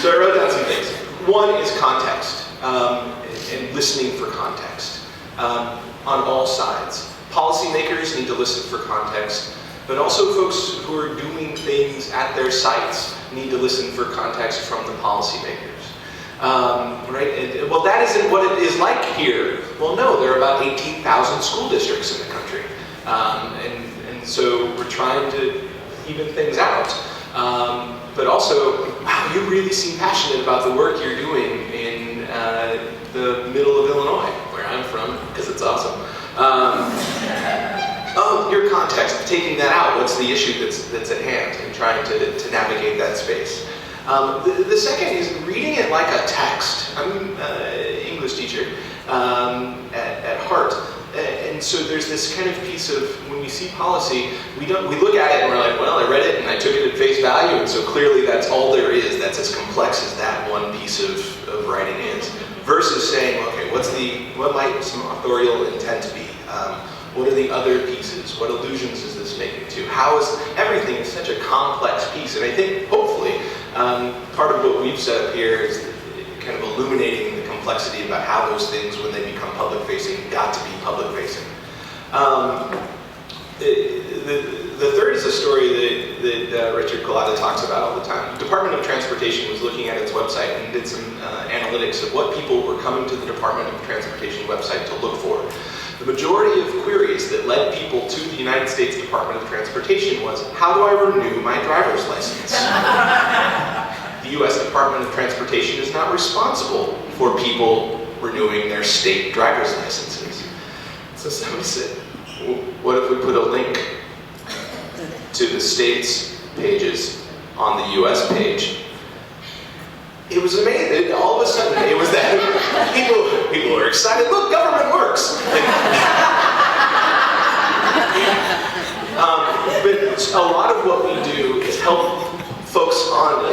Speaker 3: So I wrote down some things. One is context, and listening for context on all sides. Policymakers need to listen for context, but also folks who are doing things at their sites need to listen for context from the policymakers. Right? Well, that isn't what it is like here. Well, no, there are about 18,000 school districts in the country. And so we're trying to even things out. But also, wow, you really seem passionate about the work you're doing in the middle of Illinois, where I'm from, because it's awesome. Oh, your context, taking that out, what's the issue that's at hand, and trying to navigate that space. The second is reading it like a text. I'm an English teacher at heart. And so there's this kind of piece of, when we see policy, we look at it and we're like, well, I read it and I took it at face value, and so clearly that's all there is. That's as complex as that one piece of writing is. Versus saying, okay, what might some authorial intent be? What are the other pieces? What allusions is this making to? How is everything is such a complex piece? And I think, hopefully, part of what we've set up here is kind of illuminating the complexity about how those things, when they become public-facing, got to be public-facing. The third is a story that Richard Collada talks about all the time. The Department of Transportation was looking at its website and did some analytics of what people were coming to the Department of Transportation website to look for. The majority of queries that led people to the United States Department of Transportation was, how do I renew my driver's license? The U.S. Department of Transportation is not responsible for people renewing their state driver's licenses. So somebody said, what if we put a link to the state's pages on the U.S. page? It was amazing. All of a sudden, it was that people were excited. Look, government works. But a lot of what we do is help folks on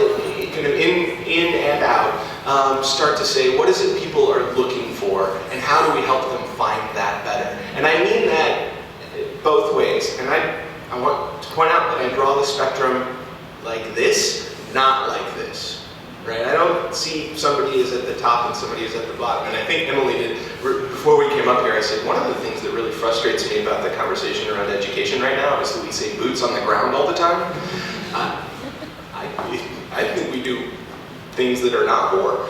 Speaker 3: kind of in and out start to say, what is it people are looking for, and how do we help them find that better? And I mean that both ways. And I want to point out that I draw the spectrum like this, not like this. Right? I don't see somebody is at the top and somebody is at the bottom. And I think Emily did, before we came up here, I said, one of the things that really frustrates me about the conversation around education right now is that we say boots on the ground all the time. I think we do things that are not war.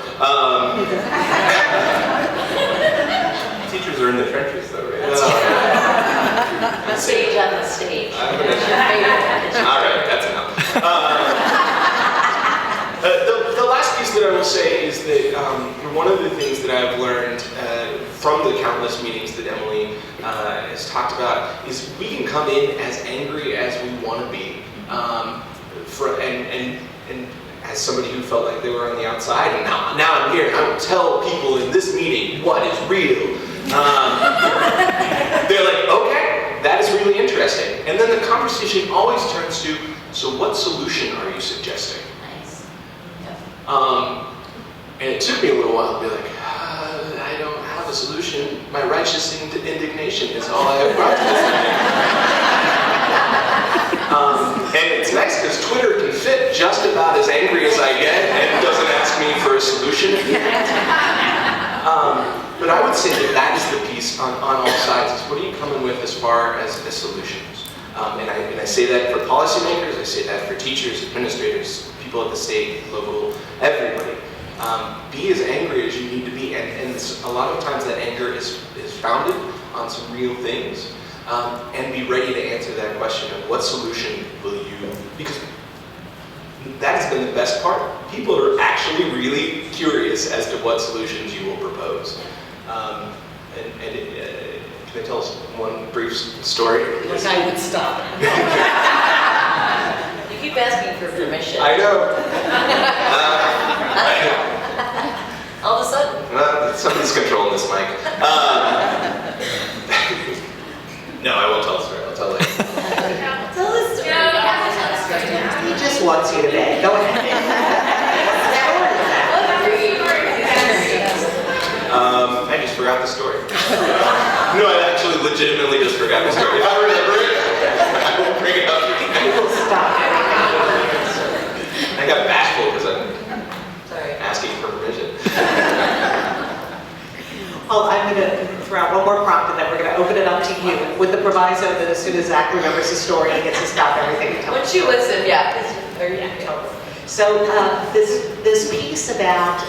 Speaker 3: Teachers are in the trenches though, right?
Speaker 2: The sage on the stage.
Speaker 3: All right, that's enough. The last piece that I will say is that one of the things that I've learned from the countless meetings that Emily has talked about is we can come in as angry as we want to be, and as somebody who felt like they were on the outside, and now I'm here, and I will tell people in this meeting what is real. They're like, okay, that is really interesting. And then the conversation always turns to, so what solution are you suggesting?
Speaker 2: Nice.
Speaker 3: And it took me a little while to be like, I don't have a solution. My righteous indignation is all I have brought to this meeting. And it's nice because Twitter can fit just about as angry as I get and doesn't ask me for a solution. But I would say that is the piece on all sides, is what are you coming with as far as solutions? And I say that for policymakers, I say that for teachers, administrators, people at the state, local, everybody. Be as angry as you need to be, and a lot of times that anger is founded on some real things. And be ready to answer that question of what solution will you, because that has been the best part. People are actually really curious as to what solutions you will propose. Can I tell us one brief story?
Speaker 1: Like I would stop.
Speaker 2: You keep asking for permission.
Speaker 3: I know.
Speaker 2: All of a sudden.
Speaker 3: Somebody's controlling this mic. No, I won't tell the story. I'll tell later.
Speaker 2: Tell the story.
Speaker 5: He just wants you to bed. Go ahead.
Speaker 3: I just forgot the story. No, I actually actually legitimately just forgot the story. If I remember it, I will bring it up.
Speaker 5: People stop everything.
Speaker 3: I got bashful because I'm
Speaker 2: Sorry.
Speaker 3: asking for permission.
Speaker 5: Well, I'm going to throw out one more prompt and then we're going to open it up to you with the proviso that as soon as Zach remembers the story, he gets to stop everything and tell
Speaker 2: Once
Speaker 5: the
Speaker 2: you
Speaker 5: story.
Speaker 2: listen, yeah.
Speaker 5: Yeah, totally. So this piece about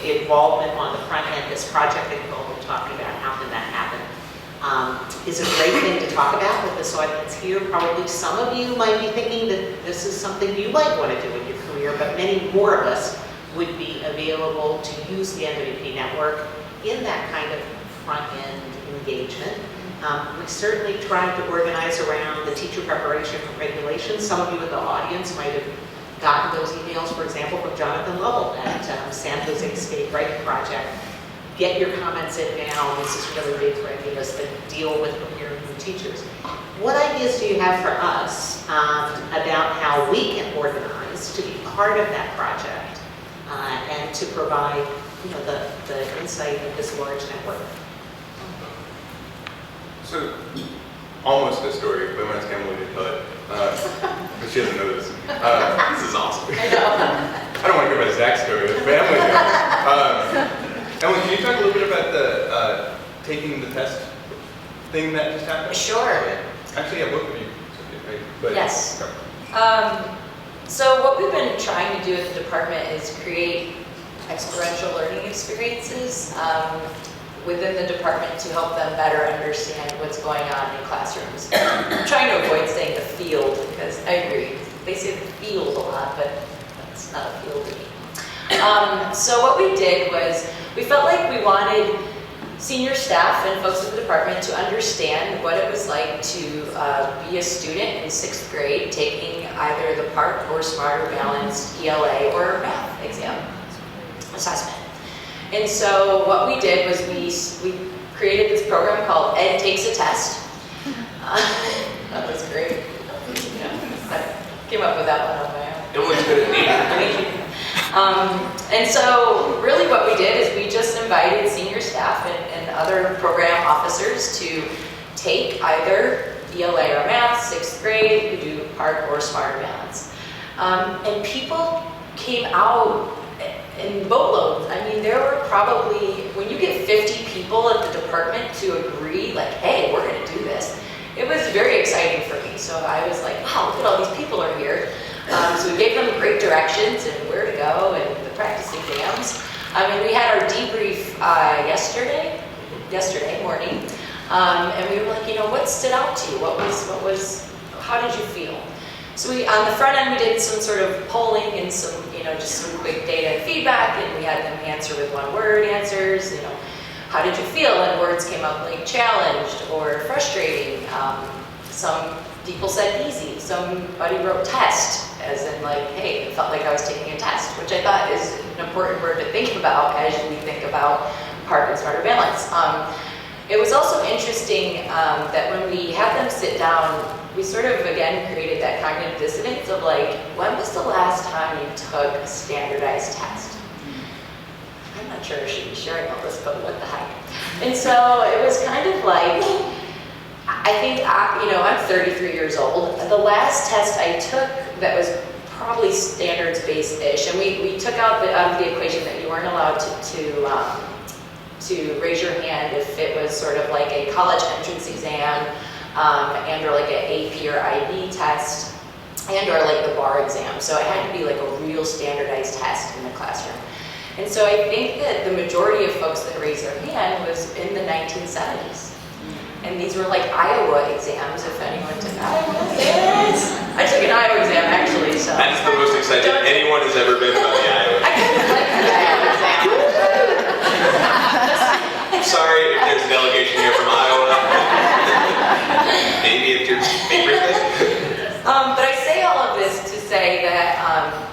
Speaker 5: involvement on the front end, this project that you've all been talking about, how did that happen, is a great thing to talk about with this audience here. Probably some of you might be thinking that this is something you might want to do in your career, but many more of us would be available to use the NWP network in that kind of front-end engagement. We certainly tried to organize around the teacher preparation for regulations. Some of you in the audience might have gotten those emails, for example, from Jonathan Lovell at San Jose State Writing Project. Get your comments in now. This is really big for any of us that deal with preparing new teachers. What ideas do you have for us about how we can organize to be part of that project and to provide, you know, the insight of this large network?
Speaker 4: So, almost a story, but I'm going to ask Emily to tell it, but she doesn't know this.
Speaker 3: This is awesome.
Speaker 2: I know.
Speaker 4: I don't want to go about Zach's story, but Emily knows. Emily, can you talk a little bit about the taking the test thing that just happened?
Speaker 2: Sure.
Speaker 4: Actually, yeah, both of you. Right? But,
Speaker 2: Yes.
Speaker 4: okay.
Speaker 2: So what we've been trying to do at the department is create experiential learning experiences within the department to help them better understand what's going on in classrooms. I'm trying to avoid saying the field because I agree. They say the field a lot, but that's not a field to me. So what we did was we felt like we wanted senior staff and folks at the department to understand what it was like to be a student in 6th grade taking either the PARCC or Smarter Balanced ELA or math exam assessment. And so what we did was we created this program called Ed Takes a Test. That was great. Yeah, I came up with that one on my own.
Speaker 3: Everyone's good at naming.
Speaker 2: And so really what we did is we just invited senior staff and other program officers to take either ELA or math, 6th grade, you could do PARCC or Smarter Balance. And people came out in boatloads. I mean, there were probably, when you get 50 people at the department to agree, like, hey, we're gonna do this, it was very exciting for me. So I was like, wow, look at all these people are here. So we gave them great directions and where to go and the practice exams. And we had our debrief yesterday morning. And we were like, you know, what stood out to you? How did you feel? So on the front end, we did some sort of polling and some, you know, just some quick data and feedback, and we had them answer with one-word answers, you know, how did you feel? And words came up like challenged or frustrating. Some people said easy. Somebody wrote test, as in like, hey, it felt like I was taking a test, which I thought is an important word to think about as we think about PARCC and Smarter Balance. It was also interesting that when we had them sit down, we sort of, again, created that cognitive dissonance of like, when was the last time you took a standardized test? I'm not sure I should be sharing all this, but what the heck? And so it was kind of like, I think, you know, I'm 33 years old. The last test I took that was probably standards-based-ish, and we took out the equation that you weren't allowed to raise your hand if it was sort of like a college entrance exam, and or like an AP or IB test, and or like the bar exam. So it had to be like a real standardized test in the classroom. And so I think that the majority of folks that raised their hand was in the 1970s. And these were like Iowa exams, if anyone took Iowa. Yes! I took an Iowa exam actually, so.
Speaker 3: That is the most excited anyone has ever been about the Iowa.
Speaker 2: I kind of like the Iowa exam.
Speaker 3: Sorry if there's a delegation here from Iowa. Maybe it's your favorite thing.
Speaker 2: But I say all of this to say that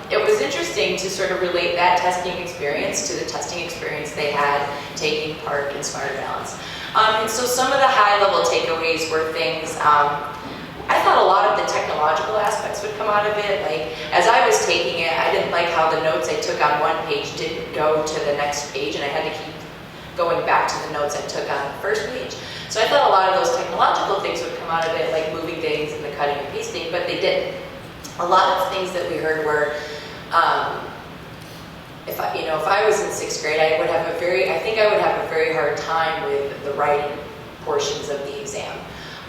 Speaker 2: it was interesting to sort of relate that testing experience to the testing experience they had taking PARCC and Smarter Balance. And so some of the high-level takeaways were things, I thought a lot of the technological aspects would come out of it. Like, as I was taking it, I didn't like how the notes I took on one page didn't go to the next page, and I had to keep going back to the notes I took on the first page. So I thought a lot of those technological things would come out of it, like moving things and the cutting and pasting, but they didn't. A lot of things that we heard were, if I was in 6th grade, I think I would have a very hard time with the writing portions of the exam.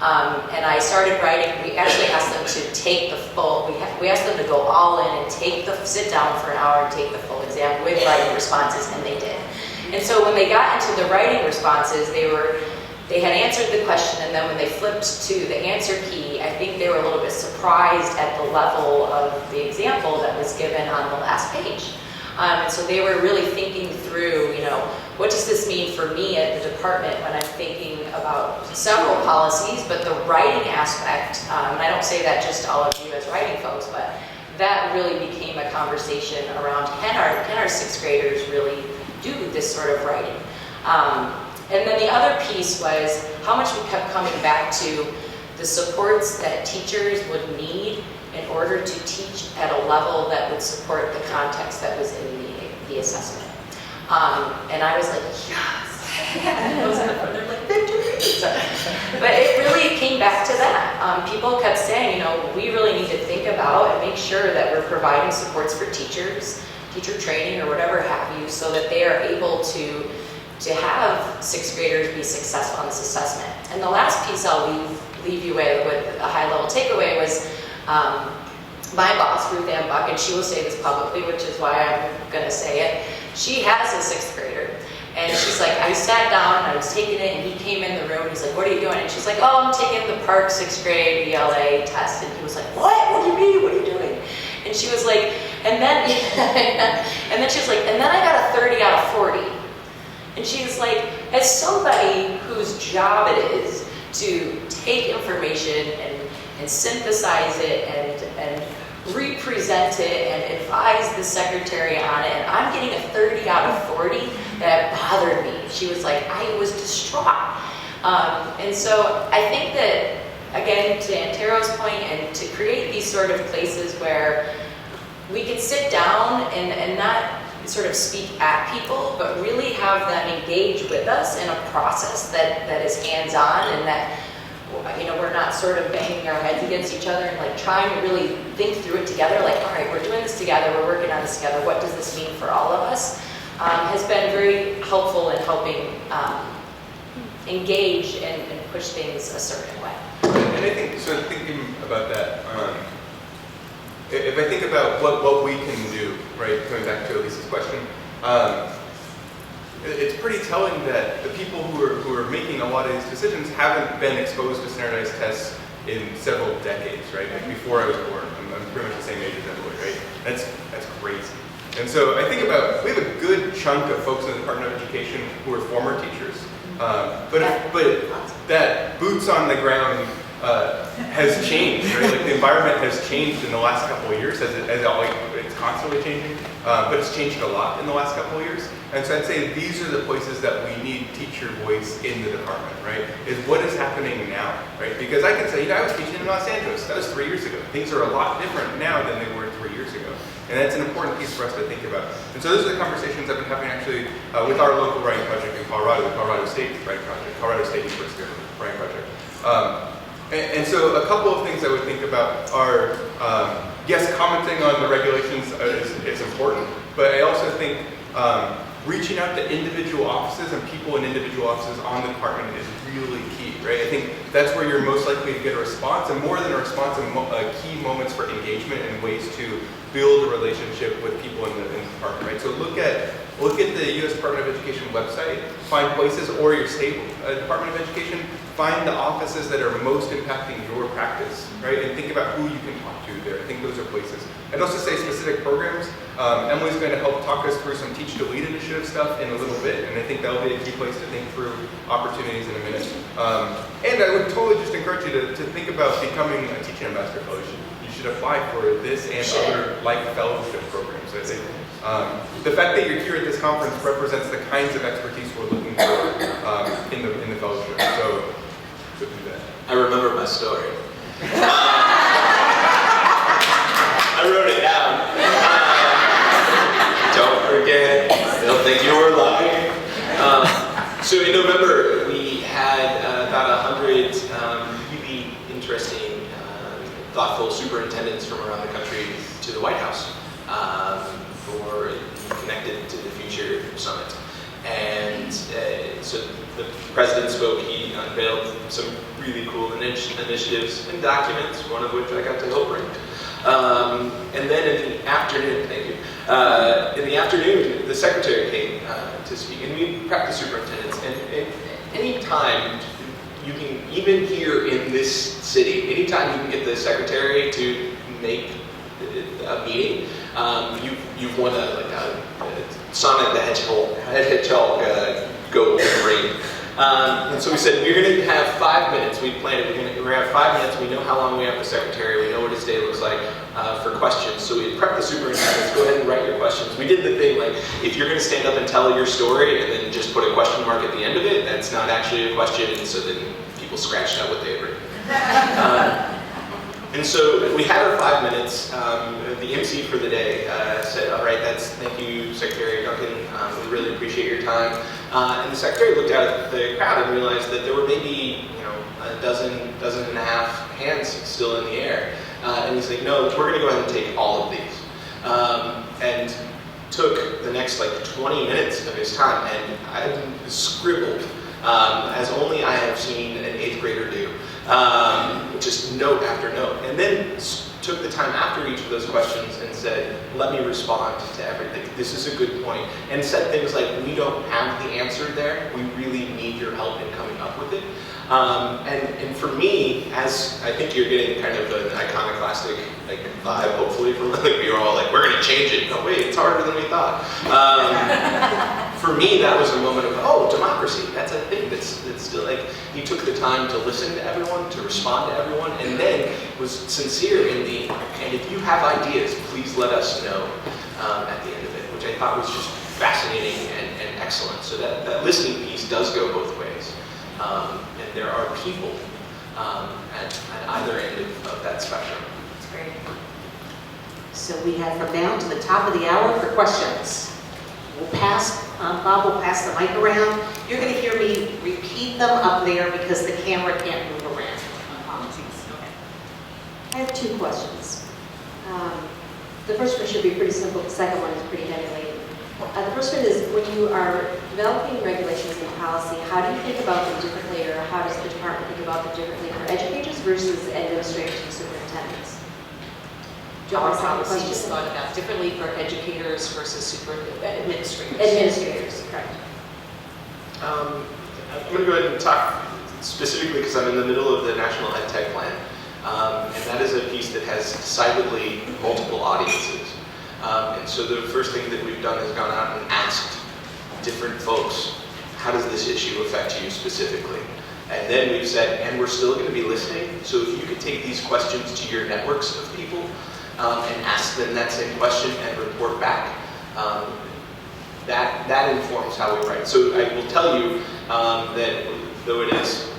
Speaker 2: And I started writing. We actually asked them to take the full. We asked them to go all in and sit down for an hour and take the full exam with writing responses, and they did. And so when they got into the writing responses, they had answered the question, and then when they flipped to the answer key, I think they were a little bit surprised at the level of the example that was given on the last page. And so they were really thinking through, what does this mean for me at the department when I'm thinking about several policies, but the writing aspect, and I don't say that just to all of you as writing folks, but that really became a conversation around can our 6th graders really do this sort of writing? And then the other piece was how much we kept coming back to the supports that teachers would need in order to teach at a level that would support the context that was in the assessment. And I was like, yes! And I was in the front, they're like, victory! But it really came back to that. People kept saying, we really need to think about and make sure that we're providing supports for teachers, teacher training or whatever have you, so that they are able to have 6th graders be successful on this assessment. And the last piece I'll leave you with a high-level takeaway was my boss, Ruth Ann Buck, and she will say this publicly, which is why I'm going to say it. She has a 6th grader, and she's like, I sat down, and I was taking it, and he came in the room, and he's like, what are you doing? And she's like, oh, I'm taking the Park 6th grade ELA test. And he was like, what do you mean? What are you doing? And she was like, and then she was like, and then I got a 30 out of 40. And she's like, as somebody whose job it is to take information and synthesize it and represent it and advise the secretary on it, and I'm getting a 30 out of 40, that bothered me. She was like, I was distraught. And so I think that, again, to Antero's point, and to create these sort of places where we can sit down and not sort of speak at people, but really have them engage with us in a process that is hands-on, and that we're not sort of banging our heads against each other and like trying to really think through it together, like, all right, we're doing this together, we're working on this together, what does this mean for all of us, has been very helpful in helping engage and push things a certain way.
Speaker 4: And I think, so thinking about that, if I think about what we can do, right, coming back to Elise's question, it's pretty telling that the people who are making a lot of these decisions haven't been exposed to standardized tests in several decades, right? Like before I was born, I'm pretty much the same age as Emily, right? That's crazy. And so I think about, we have a good chunk of folks in the Department of Education who are former teachers, but that boots on the ground has changed, right? Like the environment has changed in the last couple of years, it's constantly changing, but it's changed a lot in the last couple of years. And so I'd say these are the places that we need teacher voice in the department, right? Is what is happening now, right? Because I can say, I was teaching in Los Angeles, that was 3 years ago. Things are a lot different now than they were 3 years ago. And that's an important piece for us to think about. And so those are the conversations I've been having actually with our local writing project in Colorado, the Colorado State Writing Project, Colorado State University Writing Project. And so a couple of things I would think about are, yes, commenting on the regulations is important, but I also think reaching out to individual offices and people in individual offices on the department is really key, right? I think that's where you're most likely to get a response, and more than a response, key moments for engagement and ways to build a relationship with people in the department, right? So look at the U.S. Department of Education website, find places, or your state Department of Education, find the offices that are most impacting your practice, right? And think about who you can talk to there. I think those are places. I'd also say specific programs. Emily's going to help talk us through some Teach to Lead initiative stuff in a little bit, and I think that'll be a key place to think through opportunities in a minute. And I would totally just encourage you to think about becoming a teaching ambassador fellow. You should apply for this and other like fellowship programs. I think the fact that you're here at this conference represents the kinds of expertise we're looking for in the fellowship. So do that.
Speaker 3: I remember my story. I wrote it down. Don't forget, they'll think you were lying. So in November, we had about 100 really interesting, thoughtful superintendents from around the country to the White House for the Connected to the Future Summit. And so the president spoke, he unveiled some really cool initiatives and documents, one of which I got to help write. And then in the afternoon, thank you, in the afternoon, the secretary came to speak, and we prepped the superintendents. And any time you can, even here in this city, anytime you can get the secretary to make a meeting, you've won a Sonic the Hedgehog gold ring. And so we said, we're going to have 5 minutes. We planned it. We're going to have 5 minutes. We know how long we have the secretary. We know what his day looks like for questions. So we prepped the superintendents. Go ahead and write your questions. We did the thing like, if you're going to stand up and tell your story and then just put a question mark at the end of it, that's not actually a question. And so then people scratched out what they had written. And so we had our 5 minutes. The MC for the day said, all right, thank you, Secretary Duncan. We really appreciate your time. And the secretary looked out at the crowd and realized that there were maybe, a dozen and a half hands still in the air. And he's like, no, we're going to go ahead and take all of these. And took the next 20 minutes of his time, and I scribbled as only I have seen an 8th grader do. Just note after note, and then took the time after each of those questions and said, let me respond to everything. This is a good point. And said things like, we don't have the answer there. We really need your help in coming up with it. And for me, as I think you're getting kind of an iconoclastic vibe, hopefully, from we were all like, we're going to change it. No, wait, it's harder than we thought. For me, that was a moment of, oh, democracy. That's a thing that's still he took the time to listen to everyone, to respond to everyone, and then was sincere in and if you have ideas, please let us know at the end of it, which I thought was just fascinating and excellent. So that listening piece does go both ways. And there are people at either end of that spectrum.
Speaker 2: That's great.
Speaker 5: So we have from now to the top of the hour for questions. Bob will pass the mic around. You're going to hear me repeat them up there because the camera can't move around.
Speaker 6: I have 2 questions. The first one should be pretty simple. The second one is pretty heavy-laden. The first one is, when you are developing regulations and policy, how do you think about them differently, or how does the department think about them differently for educators versus administrators and superintendents? Do you
Speaker 1: Our
Speaker 6: understand the
Speaker 1: policy is
Speaker 6: question?
Speaker 1: thought about differently for educators versus administrators.
Speaker 6: Administrators, correct.
Speaker 3: I'm going to go ahead and talk specifically because I'm in the middle of the National Ed Tech Plan. And that is a piece that has decidedly multiple audiences. And so the first thing that we've done is gone out and asked different folks, how does this issue affect you specifically? And then we've said, and we're still going to be listening, so if you could take these questions to your networks of people and ask them that same question and report back, that informs how we write. So I will tell you that though it is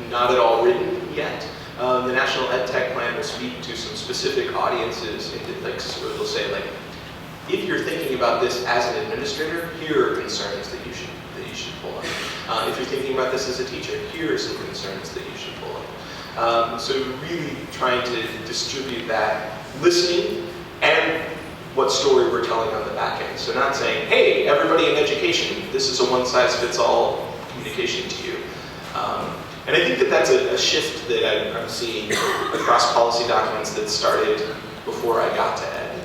Speaker 3: not at all written yet, the National Ed Tech Plan will speak to some specific audiences. So it'll say, if you're thinking about this as an administrator, here are concerns that you should pull up. If you're thinking about this as a teacher, here are some concerns that you should pull up. So really trying to distribute that listening and what story we're telling on the back end. So not saying, hey, everybody in education, this is a one-size-fits-all communication to you. And I think that that's a shift that I'm seeing across policy documents that started before I got to Ed.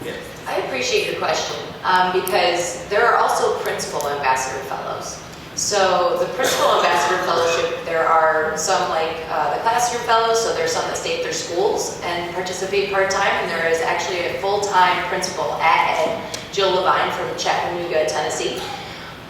Speaker 3: Yeah.
Speaker 2: I appreciate your question because there are also principal ambassador fellows. So the principal ambassador fellowship, there are some like the classroom fellows, so there's some that stay at their schools and participate part-time, and there is actually a full-time principal at Ed, Jill Levine from Chattanooga, Tennessee.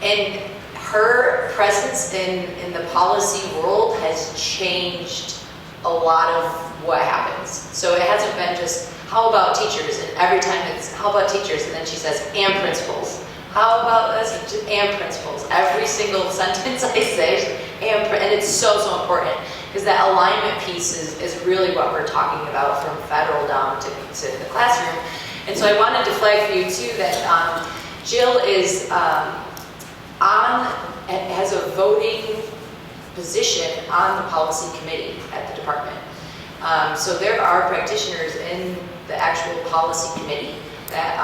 Speaker 2: And her presence in the policy world has changed a lot of what happens. So it hasn't been just, how about teachers? And every time it's, how about teachers? And then she says, and principals. How about this? And principals. Every single sentence I say, and it's so important. Because that alignment piece is really what we're talking about from federal down to the classroom. And so I wanted to flag for you too that Jill is on voting position on the policy committee at the department. So there are practitioners in the actual policy committee that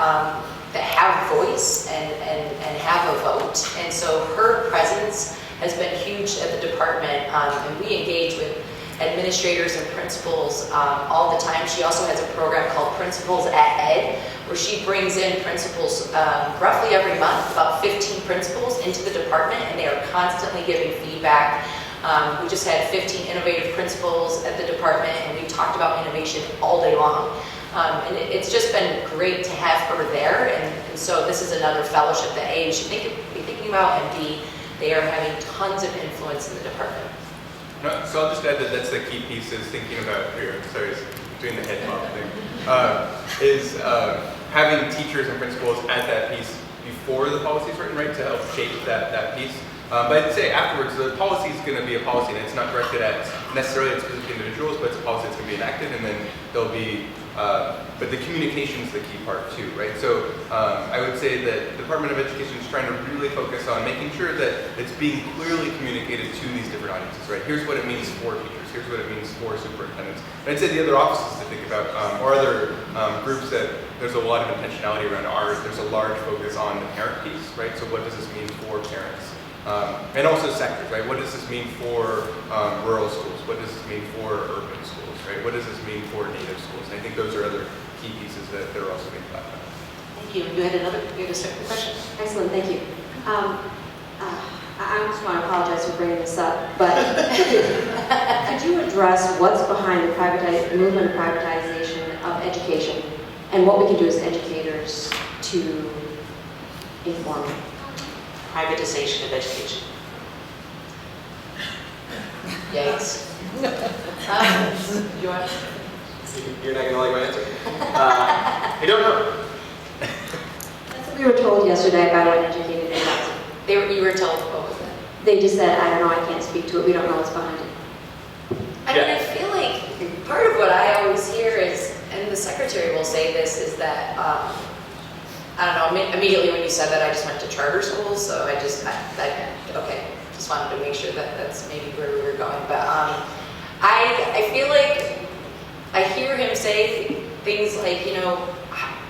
Speaker 2: have voice and have a vote. And so her presence has been huge at the department, and we engage with administrators and principals all the time. She also has a program called Principals at Ed, where she brings in principals roughly every month, about 15 principals into the department, and they are constantly giving feedback. We just had 15 innovative principals at the department, and we talked about innovation all day long. And it's just been great to have her there, and so this is another fellowship that A, we should be thinking about, and B, they are having tons of influence in the department.
Speaker 4: No, so I'll just add that that's the key piece is thinking about here. Sorry, doing the head bob thing. Is having teachers and principals at that piece before the policy is written, right, to help shape that piece. But I'd say afterwards, the policy is going to be a policy, and it's not directed at necessarily at specific individuals, but it's a policy that's going to be enacted, and then there'll be, but the communication is the key part too, right? So I would say that the Department of Education is trying to really focus on making sure that it's being clearly communicated to these different audiences, right? Here's what it means for teachers, here's what it means for superintendents. And I'd say the other offices to think about, or other groups that there's a lot of intentionality around ours, there's a large focus on the parent piece, right? So what does this mean for parents? And also sectors, right? What does this mean for rural schools? What does this mean for urban schools, right? What does this mean for native schools? And I think those are other key pieces that are also being thought about.
Speaker 5: Thank you. You had a second question?
Speaker 6: Excellent, thank you. I just want to apologize for bringing this up, but could you address what's behind the movement of privatization of education and what we can do as educators to inform?
Speaker 5: Privatization of education.
Speaker 2: Yikes. You want?
Speaker 3: You're not going to like my answer. I don't know.
Speaker 6: That's what we were told yesterday about an educated advisor.
Speaker 2: You were told what was that?
Speaker 6: They just said, I don't know, I can't speak to it, we don't know what's behind it.
Speaker 2: I mean, I feel like part of what I always hear is, and the secretary will say this, is that, I don't know, immediately when you said that, I just went to charter schools, so okay, just wanted to make sure that that's maybe where we were going. But I feel like I hear him say things like,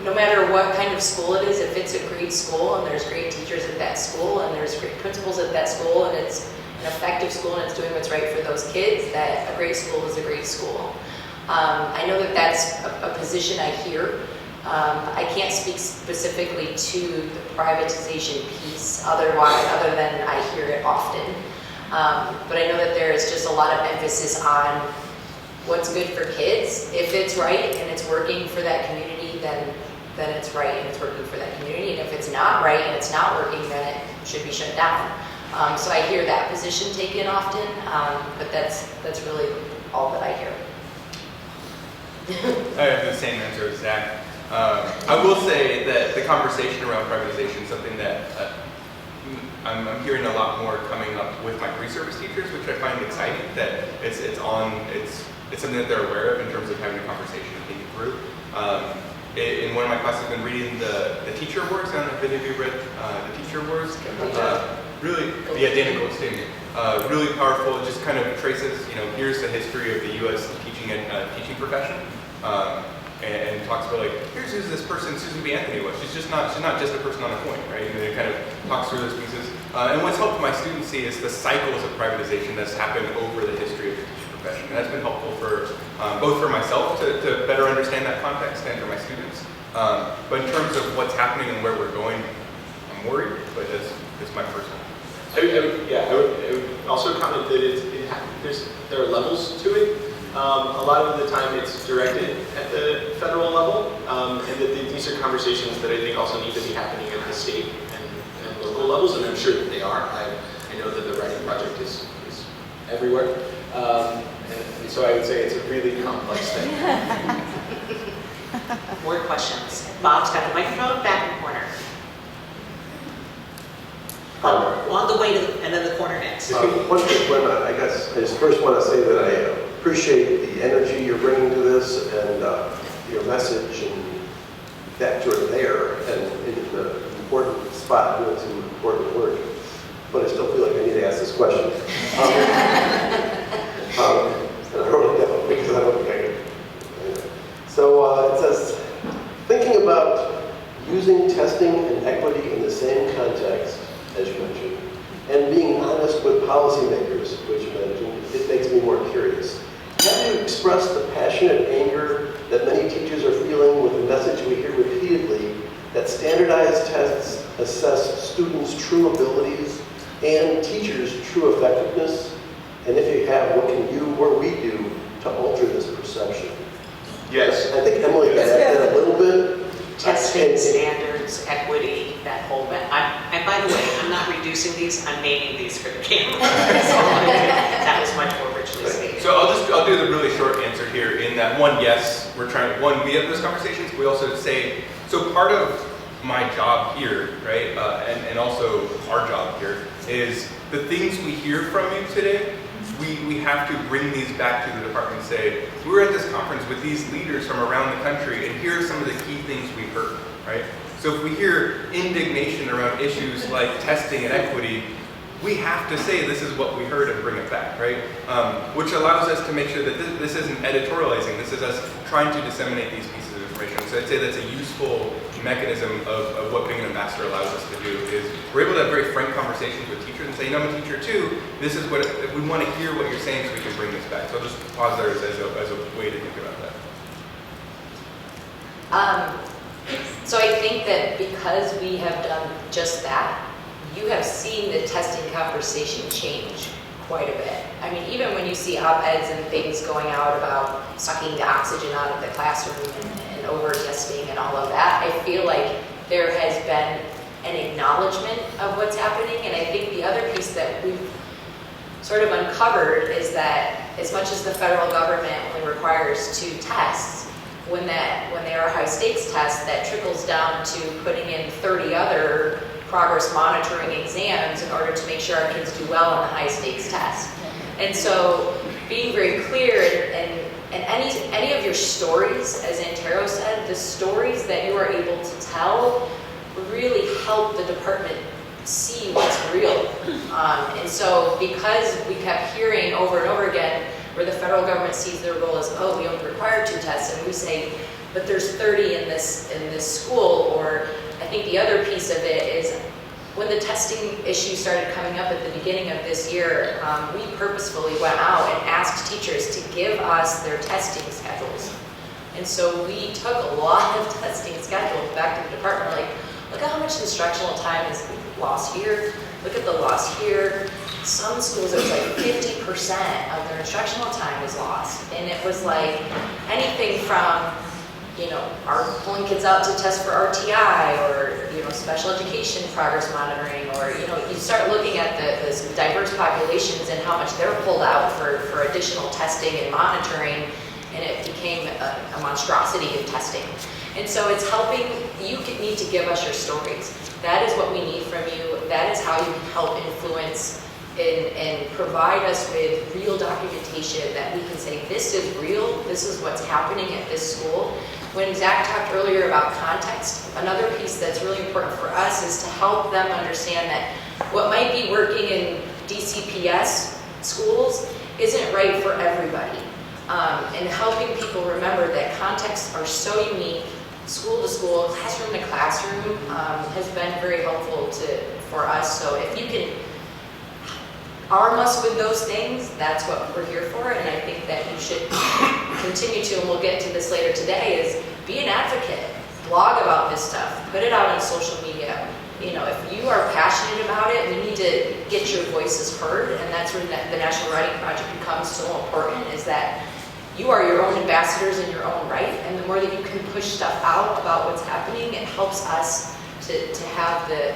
Speaker 2: no matter what kind of school it is, if it's a great school and there's great teachers at that school and there's great principals at that school and it's an effective school and it's doing what's right for those kids, that a great school is a great school. I know that that's a position I hear. I can't speak specifically to the privatization piece other than I hear it often. But I know that there is just a lot of emphasis on what's good for kids. If it's right and it's working for that community, then it's right and it's working for that community. And if it's not right and it's not working, then it should be shut down. So I hear that position taken often, but that's really all that I hear.
Speaker 4: I have the same answer as Zach. I will say that the conversation around privatization is something that I'm hearing a lot more coming up with my pre-service teachers, which I find exciting. That it's something that they're aware of in terms of having a conversation and thinking through. In one of my classes, I've been reading the teacher awards. I don't know if any of you read the teacher awards. Really, Dana Goldstein. Really powerful. It just kind of traces, here's the history of the U.S. teaching profession. And talks about here's who this person Susan B. Anthony was. She's not just a person on a coin, right? And it kind of talks through those pieces. And what's helped my students see is the cycles of privatization that's happened over the history of the teaching profession. And that's been helpful for both for myself to better understand that context and for my students. But in terms of what's happening and where we're going, I'm worried, but it's my personal.
Speaker 3: I would also comment that there are levels to it. A lot of the time it's directed at the federal level, and that these are conversations that I think also need to be happening at the state and local levels, and I'm sure that they are. I know that the writing project is everywhere, and so I would say it's a really complex thing.
Speaker 5: More questions? Bob's got the microphone back in the corner. On the way to and then the corner next.
Speaker 7: One quick one, I guess I just first want to say that I appreciate the energy you're bringing to this and your message, and that you're there and in the important spot doing some important work. But I still feel like I need to ask this question. and being honest with policymakers, which you mentioned, it makes me more curious. Have you expressed the passionate anger that many teachers are feeling with the message we hear repeatedly that standardized tests assess students' true abilities and teachers' true effectiveness? And if you have, what can you or we do to alter this perception?
Speaker 3: Yes.
Speaker 7: I think Emily got at that a little bit.
Speaker 5: Testing, standards, equity, that whole bit. And by the way, I'm not reducing these, I'm naming these for the camera. That's all I'm doing. That was much more richly stated.
Speaker 4: So I'll do the really short answer here in that one, yes, we have those conversations. We also say, so part of my job here, right, and also our job here is the things we hear from you today, we have to bring these back to the department and say, we were at this conference with these leaders from around the country, and here are some of the key things we heard, right? So if we hear indignation around issues like testing and equity, we have to say this is what we heard and bring it back, right? Which allows us to make sure that this isn't editorializing, this is us trying to disseminate these pieces of information. So I'd say that's a useful mechanism of what being an ambassador allows us to do is we're able to have very frank conversations with teachers and say, you know, I'm a teacher too, this is what, we want to hear what you're saying so we can bring this back. So I'll just pause there as a way to think about that.
Speaker 2: So I think that because we have done just that, you have seen the testing conversation change quite a bit. I mean, even when you see op-eds and things going out about sucking the oxygen out of the classroom and over-testing and all of that, I feel like there has been an acknowledgement of what's happening. And I think the other piece that we've sort of uncovered is that as much as the federal government only requires 2 tests, when they are high stakes tests, that trickles down to putting in 30 other progress monitoring exams in order to make sure our kids do well on the high stakes test. And so being very clear and any of your stories, as Antero said, the stories that you are able to tell really help the department see what's real. And so because we kept hearing over and over again where the federal government sees their role as, oh, we only require 2 tests, and we say, but there's 30 in this school, or I think the other piece of it is when the testing issue started coming up at the beginning of this year, we purposefully went out and asked teachers to give us their testing schedules. And so we took a lot of testing schedules back to the department, like, look at how much instructional time is lost here, look at the loss here. Some schools, it was like 50% of their instructional time was lost. And it was like anything from, you know, are pulling kids out to test for RTI, or, you know, special education progress monitoring, or, you know, you start looking at the diverse populations and how much they're pulled out for additional testing and monitoring, and it became a monstrosity of testing. And so it's helping, you need to give us your stories. That is what we need from you. That is how you can help influence and provide us with real documentation that we can say, this is real, this is what's happening at this school. When Zach talked earlier about context, another piece that's really important for us is to help them understand that what might be working in DCPS schools isn't right for everybody. And helping people remember that contexts are so unique, school to school, classroom to classroom, has been very helpful for us. So if you can arm us with those things, that's what we're here for. And I think that you should continue to, and we'll get to this later today, is be an advocate, blog about this stuff, put it out on social media. You know, if you are passionate about it, we need to get your voices heard, and that's where the National Writing Project becomes so important, is that you are your own ambassadors in your own right, and the more that you can push stuff out about what's happening, it helps us to have the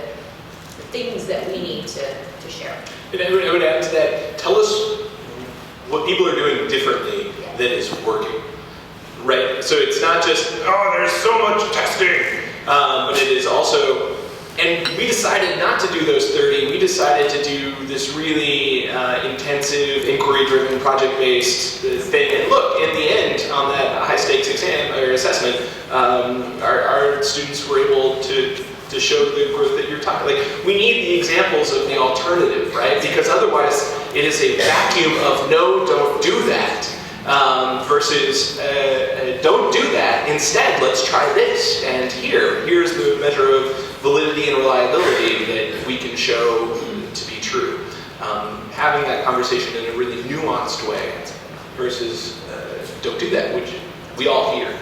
Speaker 2: things that we need to share.
Speaker 3: And I would add to that, tell us what people are doing differently that is working, right? So it's not just, oh, there's so much testing, but it is also, and we decided not to do those 30, we decided to do this really intensive, inquiry-driven, project-based thing. And look, at the end, on that high-stakes exam or assessment, our students were able to show the growth that you're talking. Like, we need the examples of the alternative, right? Because otherwise, it is a vacuum of no, don't do that, versus don't do that. Instead, let's try this. And here's the measure of validity and reliability that we can show to be true. having that conversation in a really nuanced way versus don't do that, which we all hear.